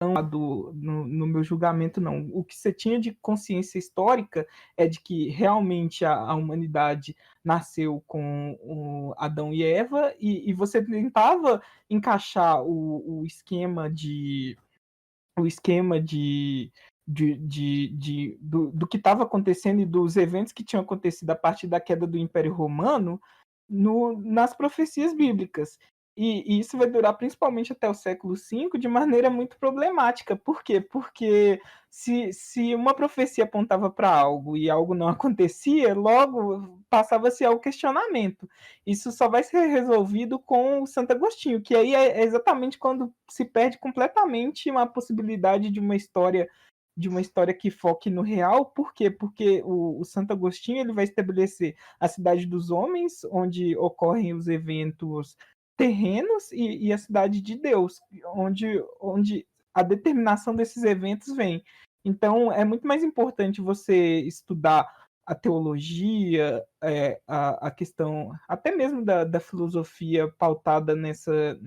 no meu julgamento, não. O que você tinha de consciência histórica é de que realmente a humanidade nasceu com o Adão e Eva, e você tentava encaixar o esquema do que estava acontecendo e dos eventos que tinham acontecido a partir da queda do Império Romano nas profecias bíblicas. E isso vai durar principalmente até o século V de maneira muito problemática. Por quê? Porque se uma profecia apontava para algo e algo não acontecia, logo passava-se ao questionamento. Isso só vai ser resolvido com o Santo Agostinho, que aí é exatamente quando se perde completamente uma possibilidade de uma história que foque no real. Por quê? Porque o Santo Agostinho ele vai estabelecer a cidade dos homens, onde ocorrem os eventos terrenos, e a cidade de Deus, onde a determinação desses eventos vem. Então, é muito mais importante você estudar a teologia, a questão até mesmo da filosofia pautada nessa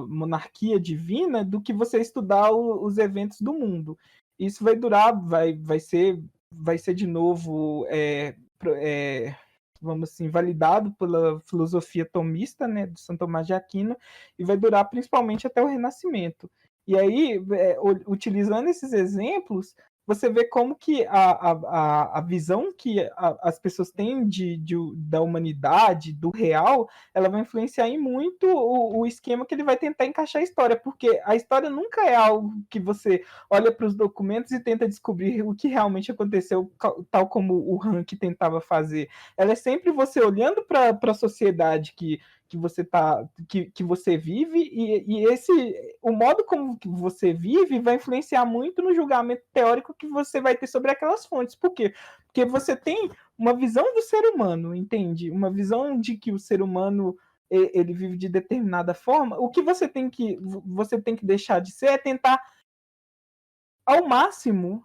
monarquia divina, do que você estudar os eventos do mundo. Isso vai durar, vai ser de novo, vamos assim, validado pela filosofia tomista, né, de Santo Tomás de Aquino, e vai durar principalmente até o Renascimento. E aí, utilizando esses exemplos, você vê como que a visão que as pessoas têm da humanidade, do real, ela vai influenciar em muito o esquema que ele vai tentar encaixar a história, porque a história nunca é algo que você olha para os documentos e tenta descobrir o que realmente aconteceu, tal como o Rank tentava fazer. Ela é sempre você olhando para a sociedade que você vive, e o modo como que você vive vai influenciar muito no julgamento teórico que você vai ter sobre aquelas fontes. Por quê? Porque você tem uma visão do ser humano, entende? Uma visão de que o ser humano ele vive de determinada forma. O que você tem que deixar de ser é tentar ao máximo,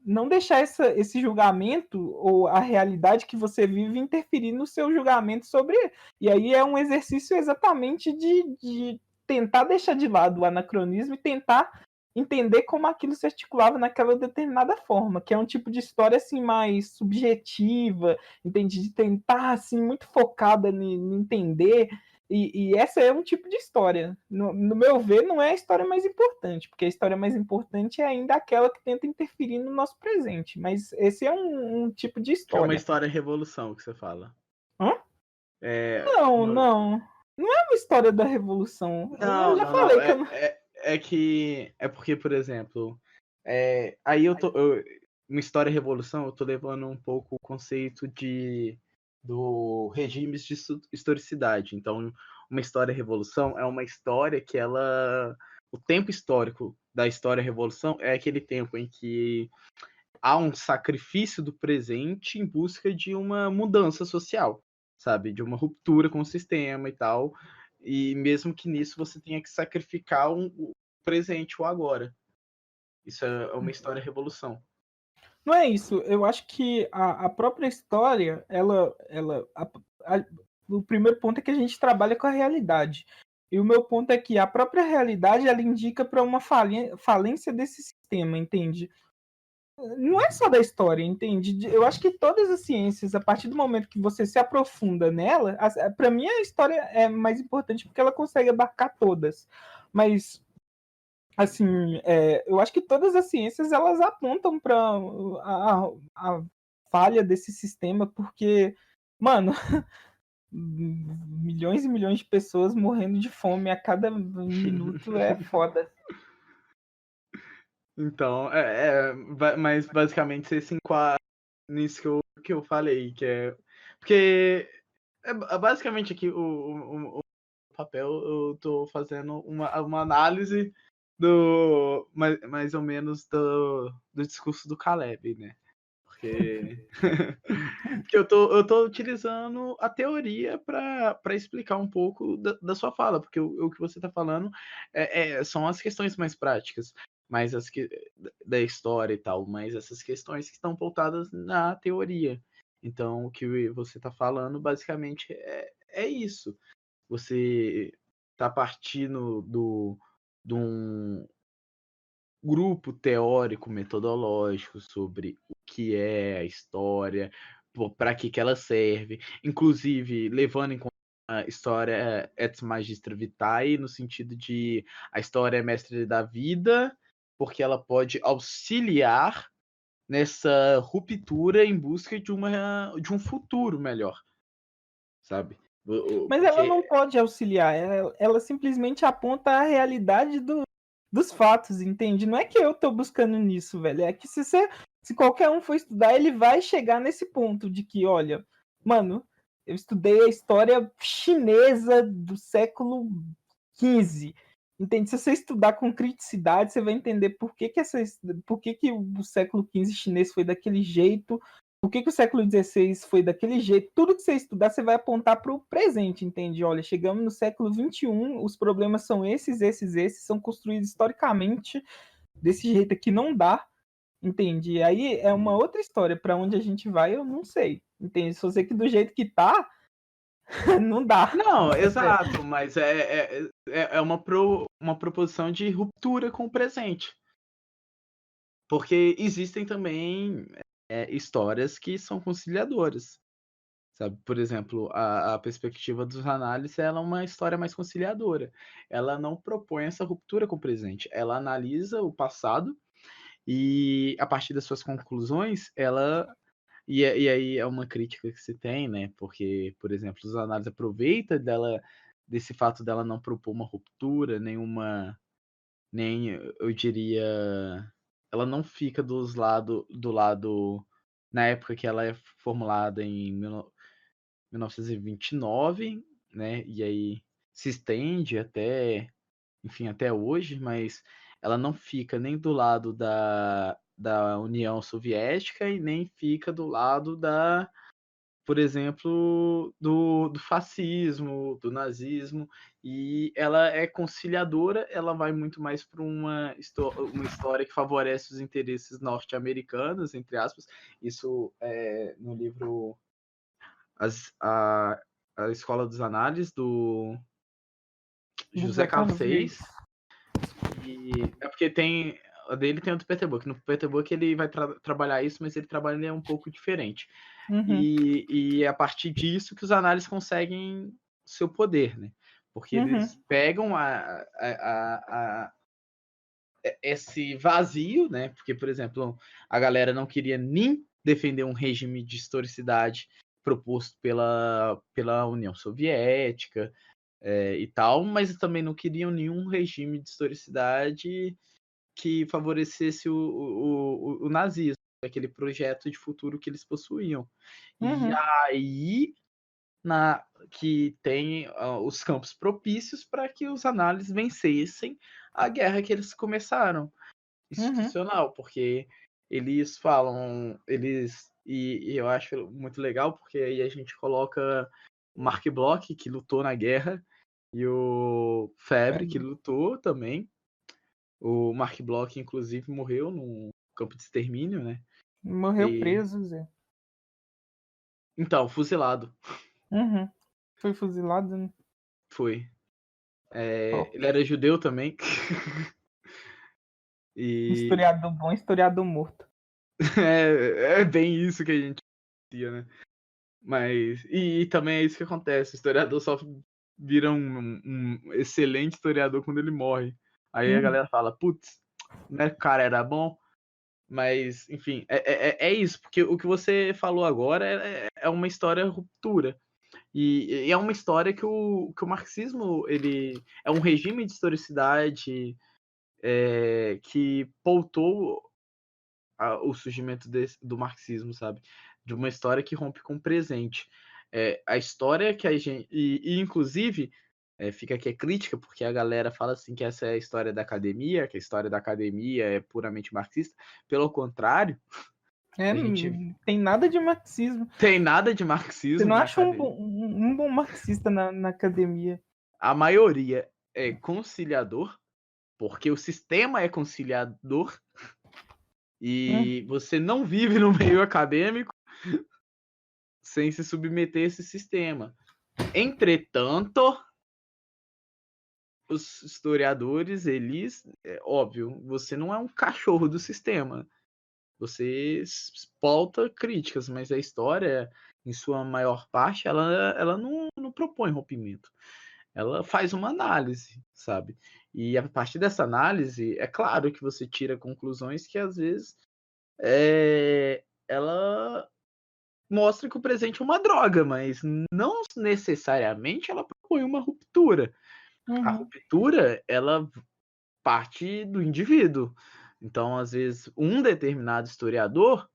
não deixar esse julgamento ou a realidade que você vive interferir no seu julgamento sobre. E aí é um exercício exatamente de tentar deixar de lado o anacronismo e tentar entender como aquilo se articulava naquela determinada forma, que é um tipo de história assim mais subjetiva, entende? De tentar assim muito focada em entender. E essa é um tipo de história. No meu ver, não é a história mais importante, porque a história mais importante é ainda aquela que tenta interferir no nosso presente. Mas esse é um tipo de Que é uma história. história revolução que você fala. Hã? É Não, uma... não. Não é uma história da revolução. Eu Não, já não, não. falei que eu não. É que. É porque, por exemplo. Aí uma história revolução, eu tô levando um pouco o conceito do regime de historicidade. Então, uma história revolução é uma história que ela. O tempo histórico da história revolução é aquele tempo em que há um sacrifício do presente em busca de uma mudança social, sabe? De uma ruptura com o sistema e tal. E mesmo que nisso você tenha que sacrificar o presente, o agora. Isso é uma história revolução. Não é isso. Eu acho que a própria história, o primeiro ponto é que a gente trabalha com a realidade. E o meu ponto é que a própria realidade ela indica para uma falência desse sistema, entende? Não é só da história, entende? Eu acho que todas as ciências, a partir do momento que você se aprofunda nela, para mim a história é mais importante porque ela consegue abarcar todas. Mas assim, eu acho que todas as ciências elas apontam para a falha desse sistema, porque, mano, milhões e milhões de pessoas morrendo de fome a cada minuto é foda. Então, mas basicamente você se enquadra nisso que eu falei, que é. Porque basicamente aqui o papel eu tô fazendo uma análise mais ou menos do discurso do Caleb, né? Porque, porque eu tô utilizando a teoria para explicar um pouco da sua fala, porque o que você está falando são as questões mais práticas, mais da história e tal, mas essas questões que estão pautadas na teoria. Então, o que você está falando basicamente é isso. Você está partindo de um grupo teórico metodológico sobre o que é a história, para que ela serve, inclusive levando em conta a história et magistra vitae, no sentido de a história é mestre da vida, porque ela pode auxiliar nessa ruptura em busca de um futuro melhor, sabe? Mas ela não Porque pode auxiliar, ela simplesmente aponta a realidade dos fatos, entende? Não é que eu tô buscando nisso, velho. É que se qualquer um for estudar, ele vai chegar nesse ponto de que, olha, mano, eu estudei a história chinesa do século XV. Entende? Se você estudar com criticidade, você vai entender por que o século XV chinês foi daquele jeito, por que o século XVI foi daquele jeito. Tudo que você estudar, você vai apontar para o presente, entende? Olha, chegamos no século XXI, os problemas são esses, são construídos historicamente desse jeito aqui, não dá, entende? E aí é uma outra história. Para onde a gente vai, eu não sei, entende? Se você que do jeito que tá, não dá. não, exato, mas é uma proposição de ruptura com o presente. Porque existem também histórias que são conciliadoras. Sabe? Por exemplo, a perspectiva dos análises ela é uma história mais conciliadora. Ela não propõe essa ruptura com o presente. Ela analisa o passado e, a partir das suas conclusões, ela. E aí é uma crítica que se tem, né? Porque, por exemplo, os análises aproveitam desse fato dela não propor uma ruptura, nem eu diria, ela não fica do lado na época que ela é formulada em 1929, né? E aí se estende enfim, até hoje, mas ela não fica nem do lado da União Soviética e nem fica do lado por exemplo, do fascismo, do nazismo, e ela é conciliadora, ela vai muito mais para uma história que favorece os interesses norte-americanos, entre aspas. Isso é no livro a Escola dos Análises, do José Carlos Seis. E é porque tem. A dele tem o do Peter Buck. No Peter Buck ele vai trabalhar isso, mas ele trabalha um pouco diferente. E é a partir disso que os análises conseguem seu poder, né? Porque eles pegam esse vazio, né? Porque, por exemplo, a galera não queria nem defender um regime de historicidade proposto pela União Soviética e tal, mas também não queriam nenhum regime de historicidade que favorecesse o nazismo, aquele projeto de futuro que eles possuíam. E aí que tem os campos propícios para que os análises vencessem a guerra que eles começaram, institucional, porque eles falam, e eu acho muito legal, porque aí a gente coloca o Mark Bloch, que lutou na guerra, e o Febre, que lutou também. O Mark Bloch, inclusive, morreu num campo de extermínio, né? Morreu preso, Zé. Então, fuzilado. Foi fuzilado, né? Foi. Ele era judeu também. Historiador bom, historiador morto. É bem isso que a gente dizia, né? Mas. E também é isso que acontece. O historiador só vira um excelente historiador quando ele morre. Aí a galera fala, putz, né, o cara era bom. Mas, enfim, é isso, porque o que você falou agora é uma história ruptura. E é uma história que o marxismo, ele é um regime de historicidade que pautou o surgimento do marxismo, sabe? De uma história que rompe com o presente. A história que a gente... E inclusive, fica aqui a crítica, porque a galera fala assim que essa é a história da academia, que a história da academia é puramente marxista. Pelo contrário... tem nada de marxismo. Tem nada de marxismo. Você não acha um bom marxista na academia? A maioria é conciliador, porque o sistema é conciliador e você não vive no meio acadêmico sem se submeter a esse sistema. Entretanto, os historiadores, eles, óbvio, você não é um cachorro do sistema. Você pauta críticas, mas a história, em sua maior parte, ela não propõe rompimento. Ela faz uma análise, sabe? E a partir dessa análise, é claro que você tira conclusões que, às vezes, ela mostra que o presente é uma droga, mas não necessariamente ela propõe uma ruptura. A ruptura, ela parte do indivíduo. Então, às vezes, um determinado historiador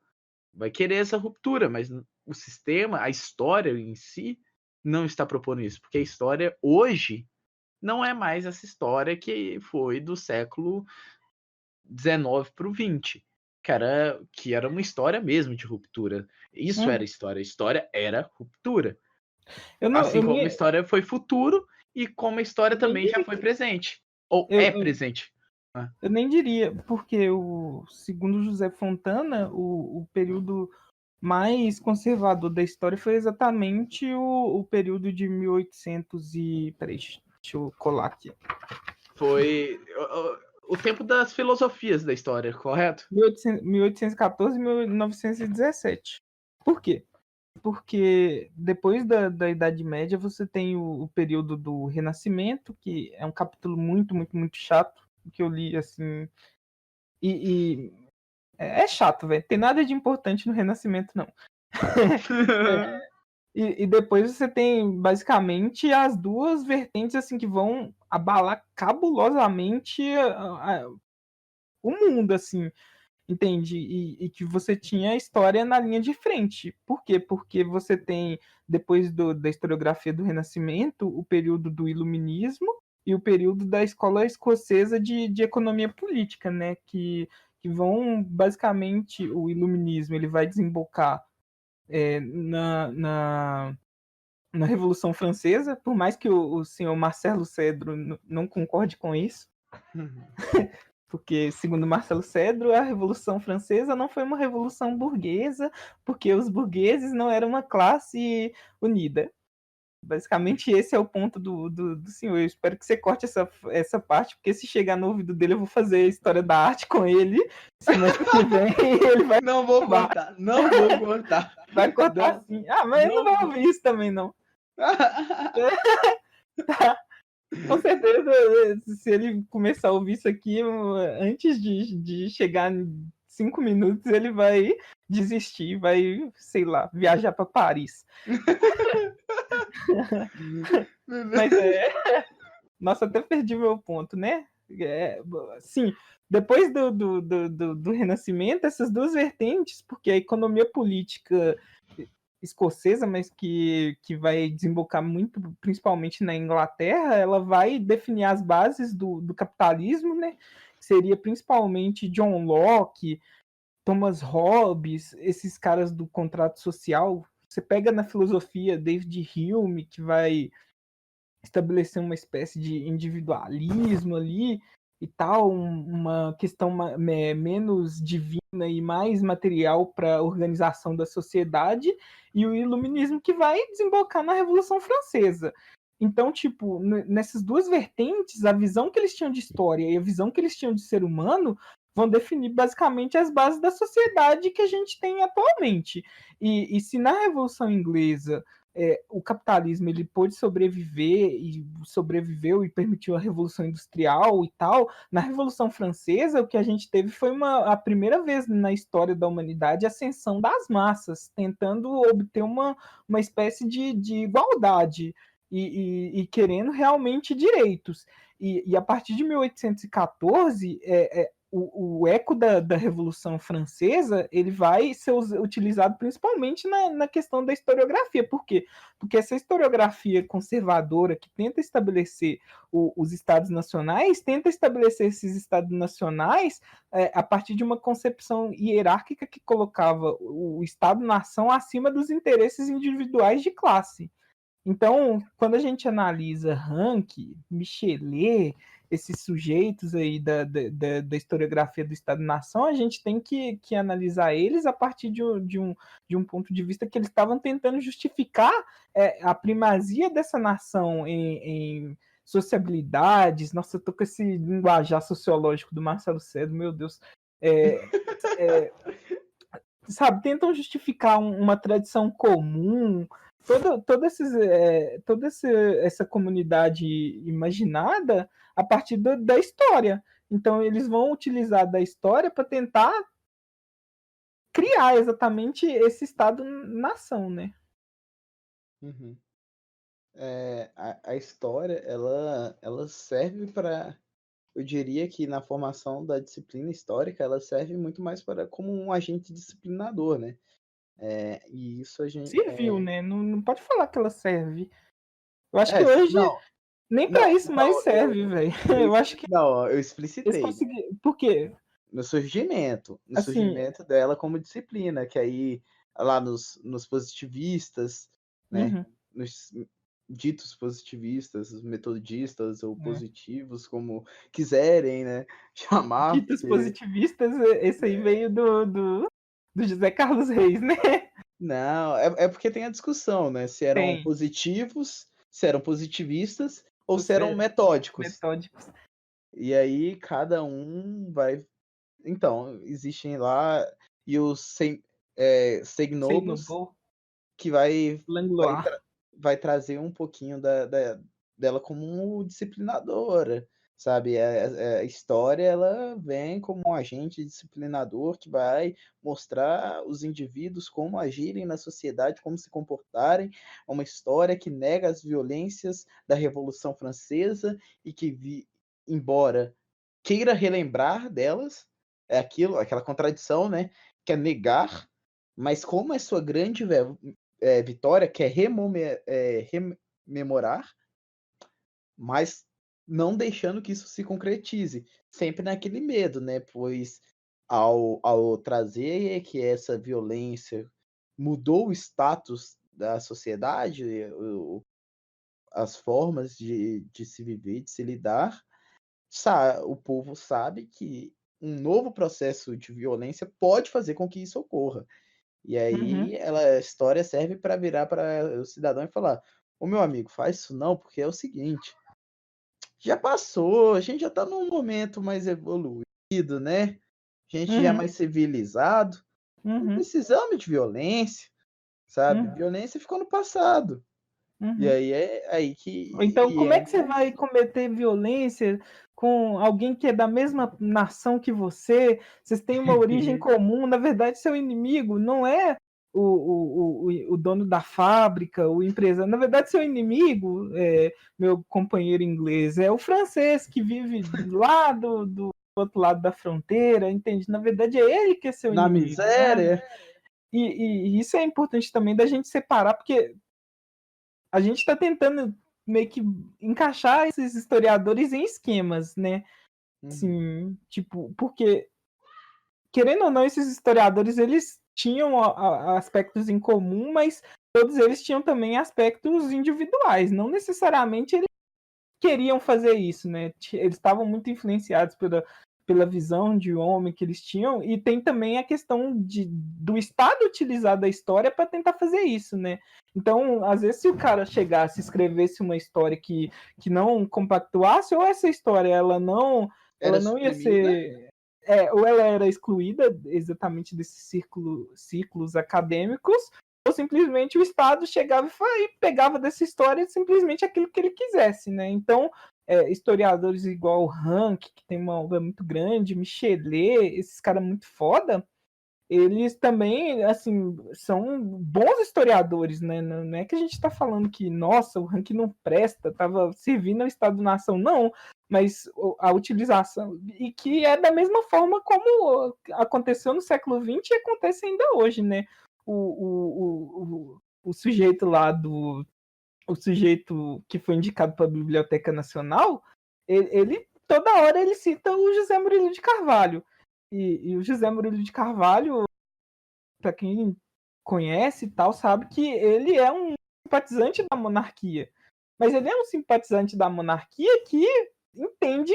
vai querer essa ruptura, mas o sistema, a história em si, não está propondo isso, porque a história hoje não é mais essa história que foi do século XIX para o XX, que era uma história mesmo de ruptura. Isso era história. A história era ruptura. Assim como a história foi futuro e como a história também já foi presente. Ou presente. Eu nem diria, porque segundo José Fontana, o período mais conservador da história foi exatamente o período de 1800 e... Peraí, deixa eu colar aqui. Foi o tempo das filosofias da história, correto? 1814 e 1917. Por quê? Porque depois da Idade Média você tem o período do Renascimento, que é um capítulo muito, muito, muito chato, que eu li, assim... E é chato, velho. Tem nada de importante no Renascimento, não. E depois você tem, basicamente, as duas vertentes, assim, que vão abalar cabulosamente o mundo, assim, entende? E que você tinha a história na linha de frente. Por quê? Porque você tem, depois da historiografia do Renascimento, o período do Iluminismo e o período da escola escocesa de economia política, né? Que vão, basicamente, o Iluminismo ele vai desembocar na Revolução Francesa, por mais que o senhor Marcelo Cedro não concorde com isso, porque, segundo Marcelo Cedro, a Revolução Francesa não foi uma revolução burguesa, porque os burgueses não eram uma classe unida. Basicamente, esse é o ponto do senhor. Eu espero que você corte essa parte, porque se chegar no ouvido dele, eu vou fazer a história da arte com ele. Semestre que vem, ele vai. Não vou cortar, não vou cortar. Vai cortar não, sim. Ah, mas não, ele não vai ouvir isso também, não. Tá. Com certeza, se ele começar a ouvir isso aqui, antes de chegar em 5 minutos, ele vai desistir, vai, sei lá, viajar para Paris. Mas nossa, até perdi meu ponto, né? Sim, depois do Renascimento, essas duas vertentes, porque a economia política escocesa, mas que vai desembocar muito, principalmente na Inglaterra, ela vai definir as bases do capitalismo, né? Seria principalmente John Locke, Thomas Hobbes, esses caras do contrato social. Você pega na filosofia David Hume, que vai estabelecer uma espécie de individualismo ali e tal, uma questão menos divina e mais material para a organização da sociedade, e o iluminismo que vai desembocar na Revolução Francesa. Então, tipo, nessas duas vertentes, a visão que eles tinham de história e a visão que eles tinham de ser humano vão definir basicamente as bases da sociedade que a gente tem atualmente. E se na Revolução Inglesa o capitalismo ele pôde sobreviver e sobreviveu e permitiu a Revolução Industrial e tal, na Revolução Francesa o que a gente teve foi a primeira vez na história da humanidade a ascensão das massas, tentando obter uma espécie de igualdade e querendo realmente direitos. E a partir de 1814, o eco da Revolução Francesa ele vai ser utilizado principalmente na questão da historiografia. Por quê? Porque essa historiografia conservadora que tenta estabelecer os Estados nacionais, tenta estabelecer esses Estados nacionais a partir de uma concepção hierárquica que colocava o Estado-nação acima dos interesses individuais de classe. Então, quando a gente analisa Rank, Michelet, esses sujeitos aí da historiografia do Estado-nação, a gente tem que analisar eles a partir de um ponto de vista que eles estavam tentando justificar a primazia dessa nação em sociabilidades. Nossa, eu tô com esse linguajar sociológico do Marcelo Cedro, meu Deus. Sabe, tentam justificar uma tradição comum, toda essa comunidade imaginada a partir da história. Então, eles vão utilizar da história para tentar criar exatamente esse Estado-nação, né? Uhum. A história, ela serve para... Eu diria que na formação da disciplina histórica, ela serve muito mais como um agente disciplinador, né? E isso a gente... Serviu, né? Não pode falar que ela serve. Eu acho que hoje não, nem para isso mais serve, velho. Eu acho que Não, eu eles explicitei. conseguiram. Por quê? No surgimento Assim, dela como disciplina, que aí lá nos positivistas, né? Nos ditos positivistas, os metodistas ou positivos, como quiserem, né? Chamar. Ditos positivistas, esse aí veio do José Carlos Reis, né? Não, é porque tem a discussão, né? Se eram Tem. positivos, se eram positivistas ou se eram Você- metódicos. Metódicos. E aí cada um vai. Então, existem lá e os Segnobos Segnobol, que vai Langlois. trazer um pouquinho dela como disciplinadora, sabe? A história ela vem como um agente disciplinador que vai mostrar os indivíduos como agirem na sociedade, como se comportarem. É uma história que nega as violências da Revolução Francesa e que, embora queira relembrar delas, é aquela contradição, né? Que é negar, mas como é sua grande vitória, que é rememorar, mas não deixando que isso se concretize, sempre naquele medo, né? Pois ao trazer que essa violência mudou o status da sociedade, as formas de se viver, de se lidar, o povo sabe que um novo processo de violência pode fazer com que isso ocorra. E Uhum. aí a história serve para virar para o cidadão e falar: "Ô meu amigo, faz isso não, porque é o seguinte, já passou, a gente já está num momento mais evoluído, né? A gente já é Uhum. mais civilizado, não Uhum. precisamos de violência, sabe? Uhum. Violência ficou no passado". E Uhum. aí é aí Então, que como é entra. que você vai cometer violência com alguém que é da mesma nação que você? Vocês têm uma origem comum, na verdade, seu inimigo não é o dono da fábrica, o empresário. Na verdade, seu inimigo, meu companheiro inglês, é o francês que vive lá do outro lado da fronteira, entende? Na verdade, é ele que é seu Na inimigo, né? miséria. E isso é importante também da gente separar, porque a gente está tentando meio que encaixar esses historiadores em esquemas, né? Uhum. Assim, tipo, porque, querendo ou não, esses historiadores, eles tinham aspectos em comum, mas todos eles tinham também aspectos individuais. Não necessariamente eles queriam fazer isso, né? Eles estavam muito influenciados pela visão de homem que eles tinham, e tem também a questão do Estado utilizar da história para tentar fazer isso, né? Então, às vezes, se o cara chegasse e escrevesse uma história que não compactuasse, ou essa história Era ela não ia suprimida. ser. Ou ela era excluída exatamente desses ciclos acadêmicos, ou simplesmente o Estado chegava e pegava dessa história simplesmente aquilo que ele quisesse, né? Então, historiadores igual o Rank, que tem uma obra muito grande, Michelet, esses caras muito foda, eles também, assim, são bons historiadores, né? Não é que a gente está falando que, nossa, o Rank não presta, estava servindo ao Estado-nação, não, mas a utilização, e que é da mesma forma como aconteceu no século XX e acontece ainda hoje, né? O sujeito lá o sujeito que foi indicado para a Biblioteca Nacional, ele toda hora ele cita o José Murilo de Carvalho. E o José Murilo de Carvalho, para quem conhece e tal, sabe que ele é um simpatizante da monarquia. Mas ele é um simpatizante da monarquia que entende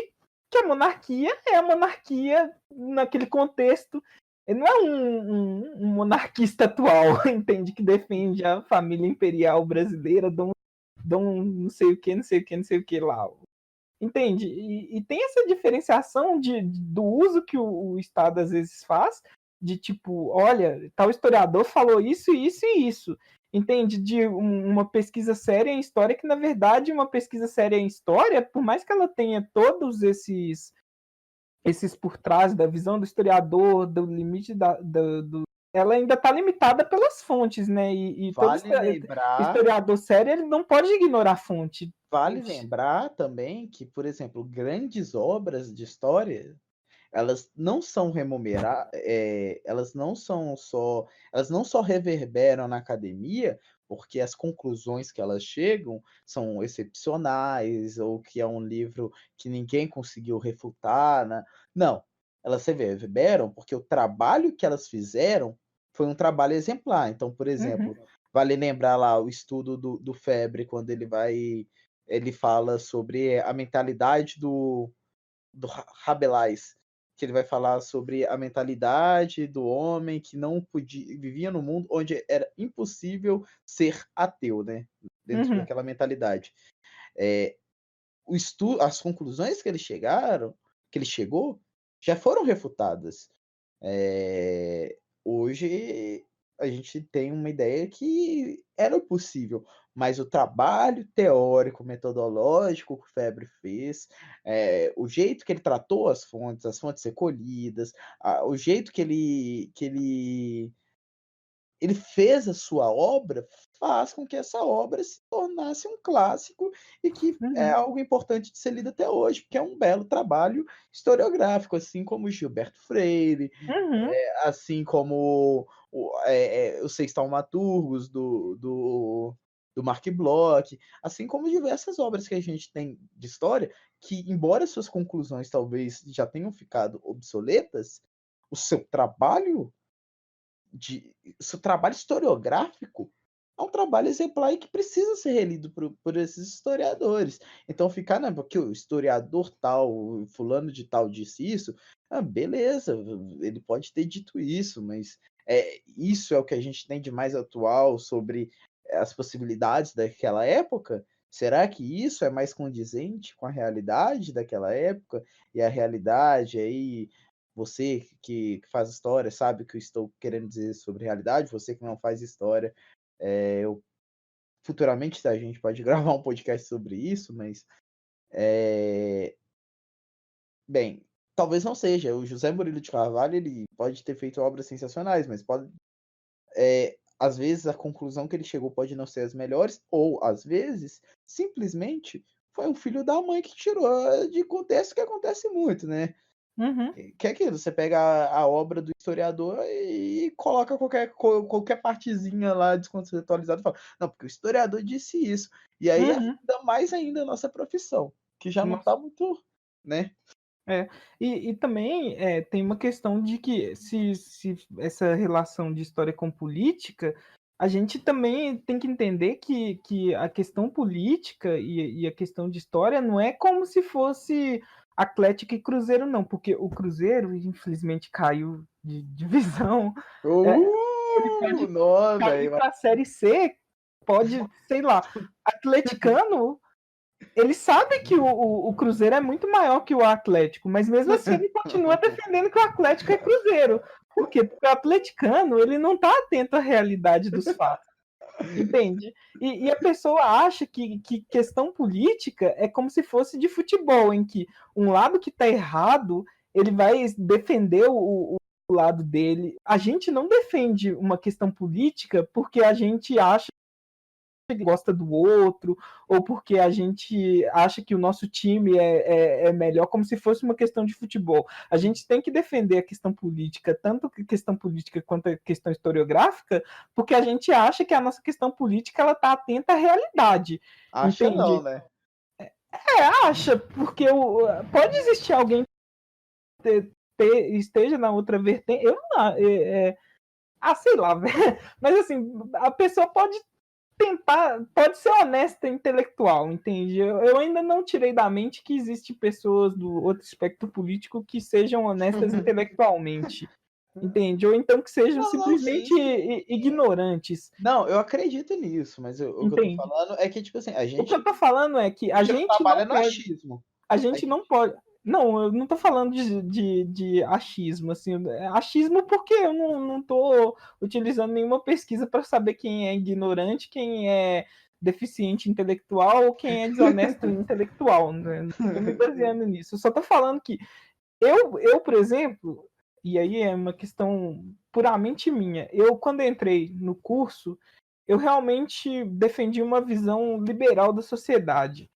que a monarquia é a monarquia naquele contexto. Ele não é um monarquista atual, entende? Que defende a família imperial brasileira, Dom não sei o que, não sei o que, não sei o que lá. Entende? E tem essa diferenciação do uso que o Estado às vezes faz, de tipo, olha, tal historiador falou isso, isso e isso. Entende? De uma pesquisa séria em história, que na verdade uma pesquisa séria em história, por mais que ela tenha todos esses por trás da visão do historiador, do limite ela ainda está limitada pelas fontes, né? E todo Vale lembrar historiador sério ele não pode ignorar a fonte. Vale lembrar também que, por exemplo, grandes obras de história, elas não são elas não só reverberam na academia, porque as conclusões que elas chegam são excepcionais, ou que é um livro que ninguém conseguiu refutar, né? Não, elas reverberam porque o trabalho que elas fizeram foi um trabalho exemplar. Então, por Uhum, exemplo, vale lembrar lá o estudo do Febre, quando ele fala sobre a mentalidade do Rabelais, que ele vai falar sobre a mentalidade do homem que não podia vivia num mundo onde era impossível ser ateu, né, dentro uhum. daquela mentalidade. Eh, as conclusões que ele chegou, já foram refutadas. Hoje a gente tem uma ideia que era possível, mas o trabalho teórico, metodológico que o Febre fez, o jeito que ele tratou as fontes recolhidas, o jeito que ele fez a sua obra, faz com que essa obra se tornasse um clássico e que é Uhum, algo importante de ser lido até hoje, porque é um belo trabalho historiográfico, assim como Gilberto Freire, uhum, assim como os Seis Taumaturgos do Mark Bloch, assim como diversas obras que a gente tem de história, que, embora suas conclusões talvez já tenham ficado obsoletas, o seu trabalho Esse trabalho historiográfico é um trabalho exemplar e que precisa ser relido por esses historiadores. Então ficar, né, porque o historiador tal, o fulano de tal disse isso, beleza, ele pode ter dito isso, mas isso é o que a gente tem de mais atual sobre as possibilidades daquela época? Será que isso é mais condizente com a realidade daquela época? E a realidade aí, você que faz história sabe o que eu estou querendo dizer sobre realidade, você que não faz história, eu futuramente a gente pode gravar um podcast sobre isso, mas bem, talvez não seja. O José Murilo de Carvalho ele pode ter feito obras sensacionais, mas pode, às vezes a conclusão que ele chegou pode não ser as melhores, ou às vezes simplesmente foi um filho da mãe que tirou de contexto, que acontece muito, né? Uhum. Que é aquilo, você pega a obra do historiador e coloca qualquer partezinha lá descontextualizada e fala, não, porque o historiador disse isso. E aí afunda mais ainda a nossa profissão, que já não está muito, né? E também tem uma questão de que se essa relação de história com política, a gente também tem que entender que a questão política e a questão de história não é como se fosse Atlético e Cruzeiro, não, porque o Cruzeiro, infelizmente, caiu de divisão. Ele pode Não, cair velho. para a Série C, pode, sei lá, atleticano. Ele sabe que o Cruzeiro é muito maior que o Atlético, mas mesmo assim ele continua defendendo que o Atlético é Cruzeiro. Por quê? Porque o atleticano ele não está atento à realidade dos fatos. Entende? E a pessoa acha que questão política é como se fosse de futebol, em que um lado que está errado, ele vai defender o lado dele. A gente não defende uma questão política porque a gente acha que gosta do outro, ou porque a gente acha que o nosso time é melhor, como se fosse uma questão de futebol. A gente tem que defender a questão política, tanto a questão política quanto a questão historiográfica, porque a gente acha que a nossa questão política ela está atenta à realidade. Acha entende? não, né? Acha, porque pode existir alguém que esteja na outra vertente. Eu não. Sei lá, mas assim, a pessoa pode tentar, pode ser honesta intelectual, entende? Eu ainda não tirei da mente que existe pessoas do outro espectro político que sejam honestas intelectualmente, entende? Ou então que sejam simplesmente ignorantes. Não, eu acredito nisso, mas o que eu tô falando é que, tipo assim, a gente... O que eu tô falando é que a gente trabalha não no pode... achismo. A gente não pode... Não, eu não tô falando de achismo, assim, achismo porque eu não tô utilizando nenhuma pesquisa para saber quem é ignorante, quem é deficiente intelectual ou quem é desonesto intelectual, né? Não tô me baseando nisso. Eu só tô falando que eu, por exemplo, e aí é uma questão puramente minha, eu quando entrei no curso, eu realmente defendi uma visão liberal da sociedade.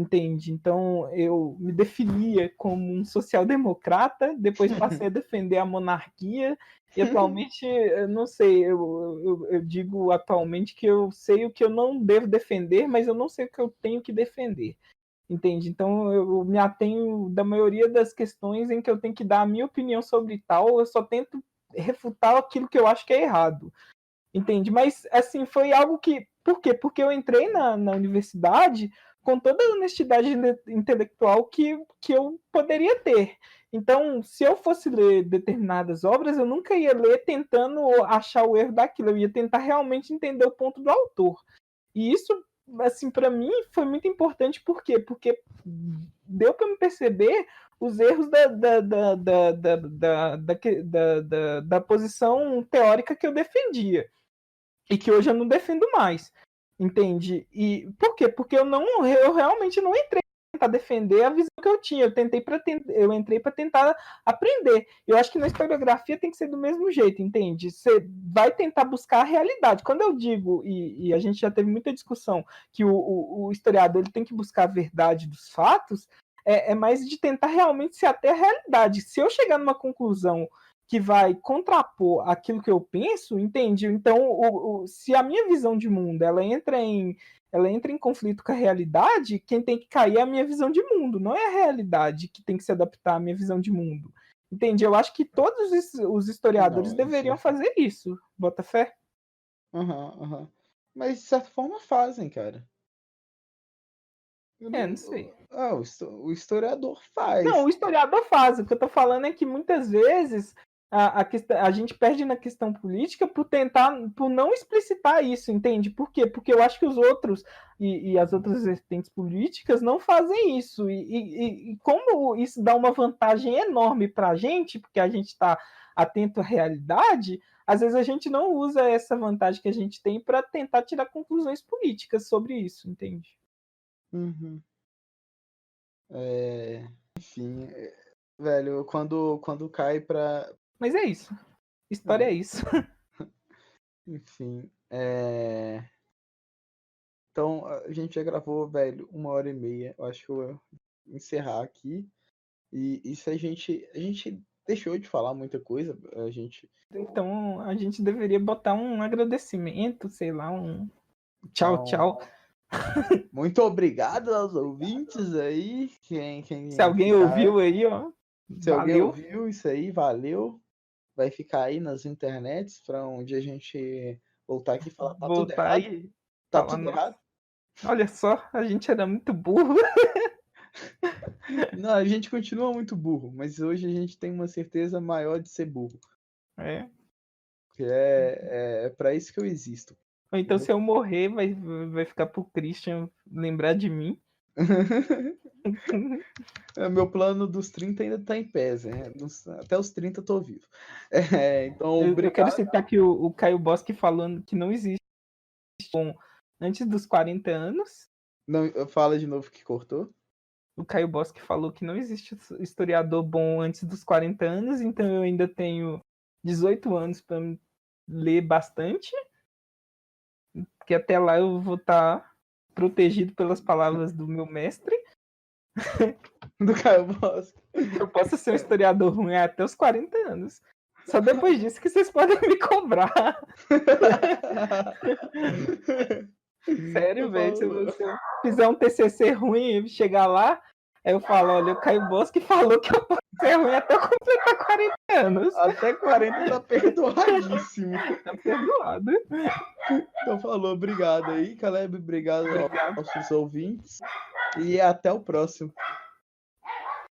Entende? Então eu me definia como um social-democrata, depois passei a defender a monarquia, e atualmente, eu não sei, eu digo atualmente que eu sei o que eu não devo defender, mas eu não sei o que eu tenho que defender. Entende? Então eu me atenho da maioria das questões em que eu tenho que dar a minha opinião sobre tal, eu só tento refutar aquilo que eu acho que é errado. Entende? Mas, assim, foi algo que... Por quê? Porque eu entrei na universidade com toda a honestidade intelectual que eu poderia ter. Então, se eu fosse ler determinadas obras, eu nunca ia ler tentando achar o erro daquilo. Eu ia tentar realmente entender o ponto do autor. E isso, assim, para mim foi muito importante. Por quê? Porque deu para me perceber os erros da posição teórica que eu defendia e que hoje eu não defendo mais, entende? E por quê? Porque eu realmente não entrei para tentar defender a visão que eu tinha, eu entrei para tentar aprender. Eu acho que na historiografia tem que ser do mesmo jeito, entende? Você vai tentar buscar a realidade. Quando eu digo, e a gente já teve muita discussão, que o historiador ele tem que buscar a verdade dos fatos, é mais de tentar realmente se ater à realidade. Se eu chegar numa conclusão que vai contrapor aquilo que eu penso, entende? Então, se a minha visão de mundo ela entra em conflito com a realidade, quem tem que cair é a minha visão de mundo, não é a realidade que tem que se adaptar à minha visão de mundo. Entende? Eu acho que todos os historiadores deveriam fazer isso. Bota fé? Mas de certa forma fazem, cara. Não sei. O historiador faz. Não, o historiador faz. O que eu tô falando é que muitas vezes a gente perde na questão política por não explicitar isso, entende? Por quê? Porque eu acho que os outros e as outras vertentes políticas não fazem isso. E como isso dá uma vantagem enorme para a gente, porque a gente está atento à realidade, às vezes a gente não usa essa vantagem que a gente tem para tentar tirar conclusões políticas sobre isso, entende? Enfim, velho, quando cai pra. Mas é isso. História é isso. Enfim, Então, a gente já gravou, velho, 1h30. Eu acho que eu vou encerrar aqui. E isso a gente deixou de falar muita coisa. Então, a gente deveria botar um agradecimento, sei lá, um tchau, tchau. Muito obrigado aos ouvintes aí. Se alguém ouviu aí, ó. Se alguém ouviu isso aí, valeu. Vai ficar aí nas internets para onde a gente voltar aqui e falar, tá tudo errado. Tá tudo errado. Olha só, a gente era muito burro. Não, a gente continua muito burro, mas hoje a gente tem uma certeza maior de ser burro. Porque é para isso que eu existo. Ou então, se eu morrer, vai ficar pro Christian lembrar de mim. Meu plano dos 30 ainda tá em pé, né? Até os 30 eu tô vivo. Então, eu quero citar que o Caio Bosque falando que não existe bom antes dos 40 anos. Não, fala de novo que cortou. O Caio Bosque falou que não existe historiador bom antes dos 40 anos, então eu ainda tenho 18 anos para ler bastante, porque até lá eu vou estar protegido pelas palavras do meu mestre. Do Caio Bosque. Eu posso ser um historiador ruim até os 40 anos. Só depois disso que vocês podem me cobrar. Sério, velho. Se você fizer um TCC ruim e chegar lá, aí eu falo, olha, o Caio Bosque falou que eu posso ser ruim até eu completar 40 anos. Até 40 tá perdoadíssimo. Tá perdoado. Então falou, obrigado aí, Caleb. Obrigado aos ouvintes. E até o próximo.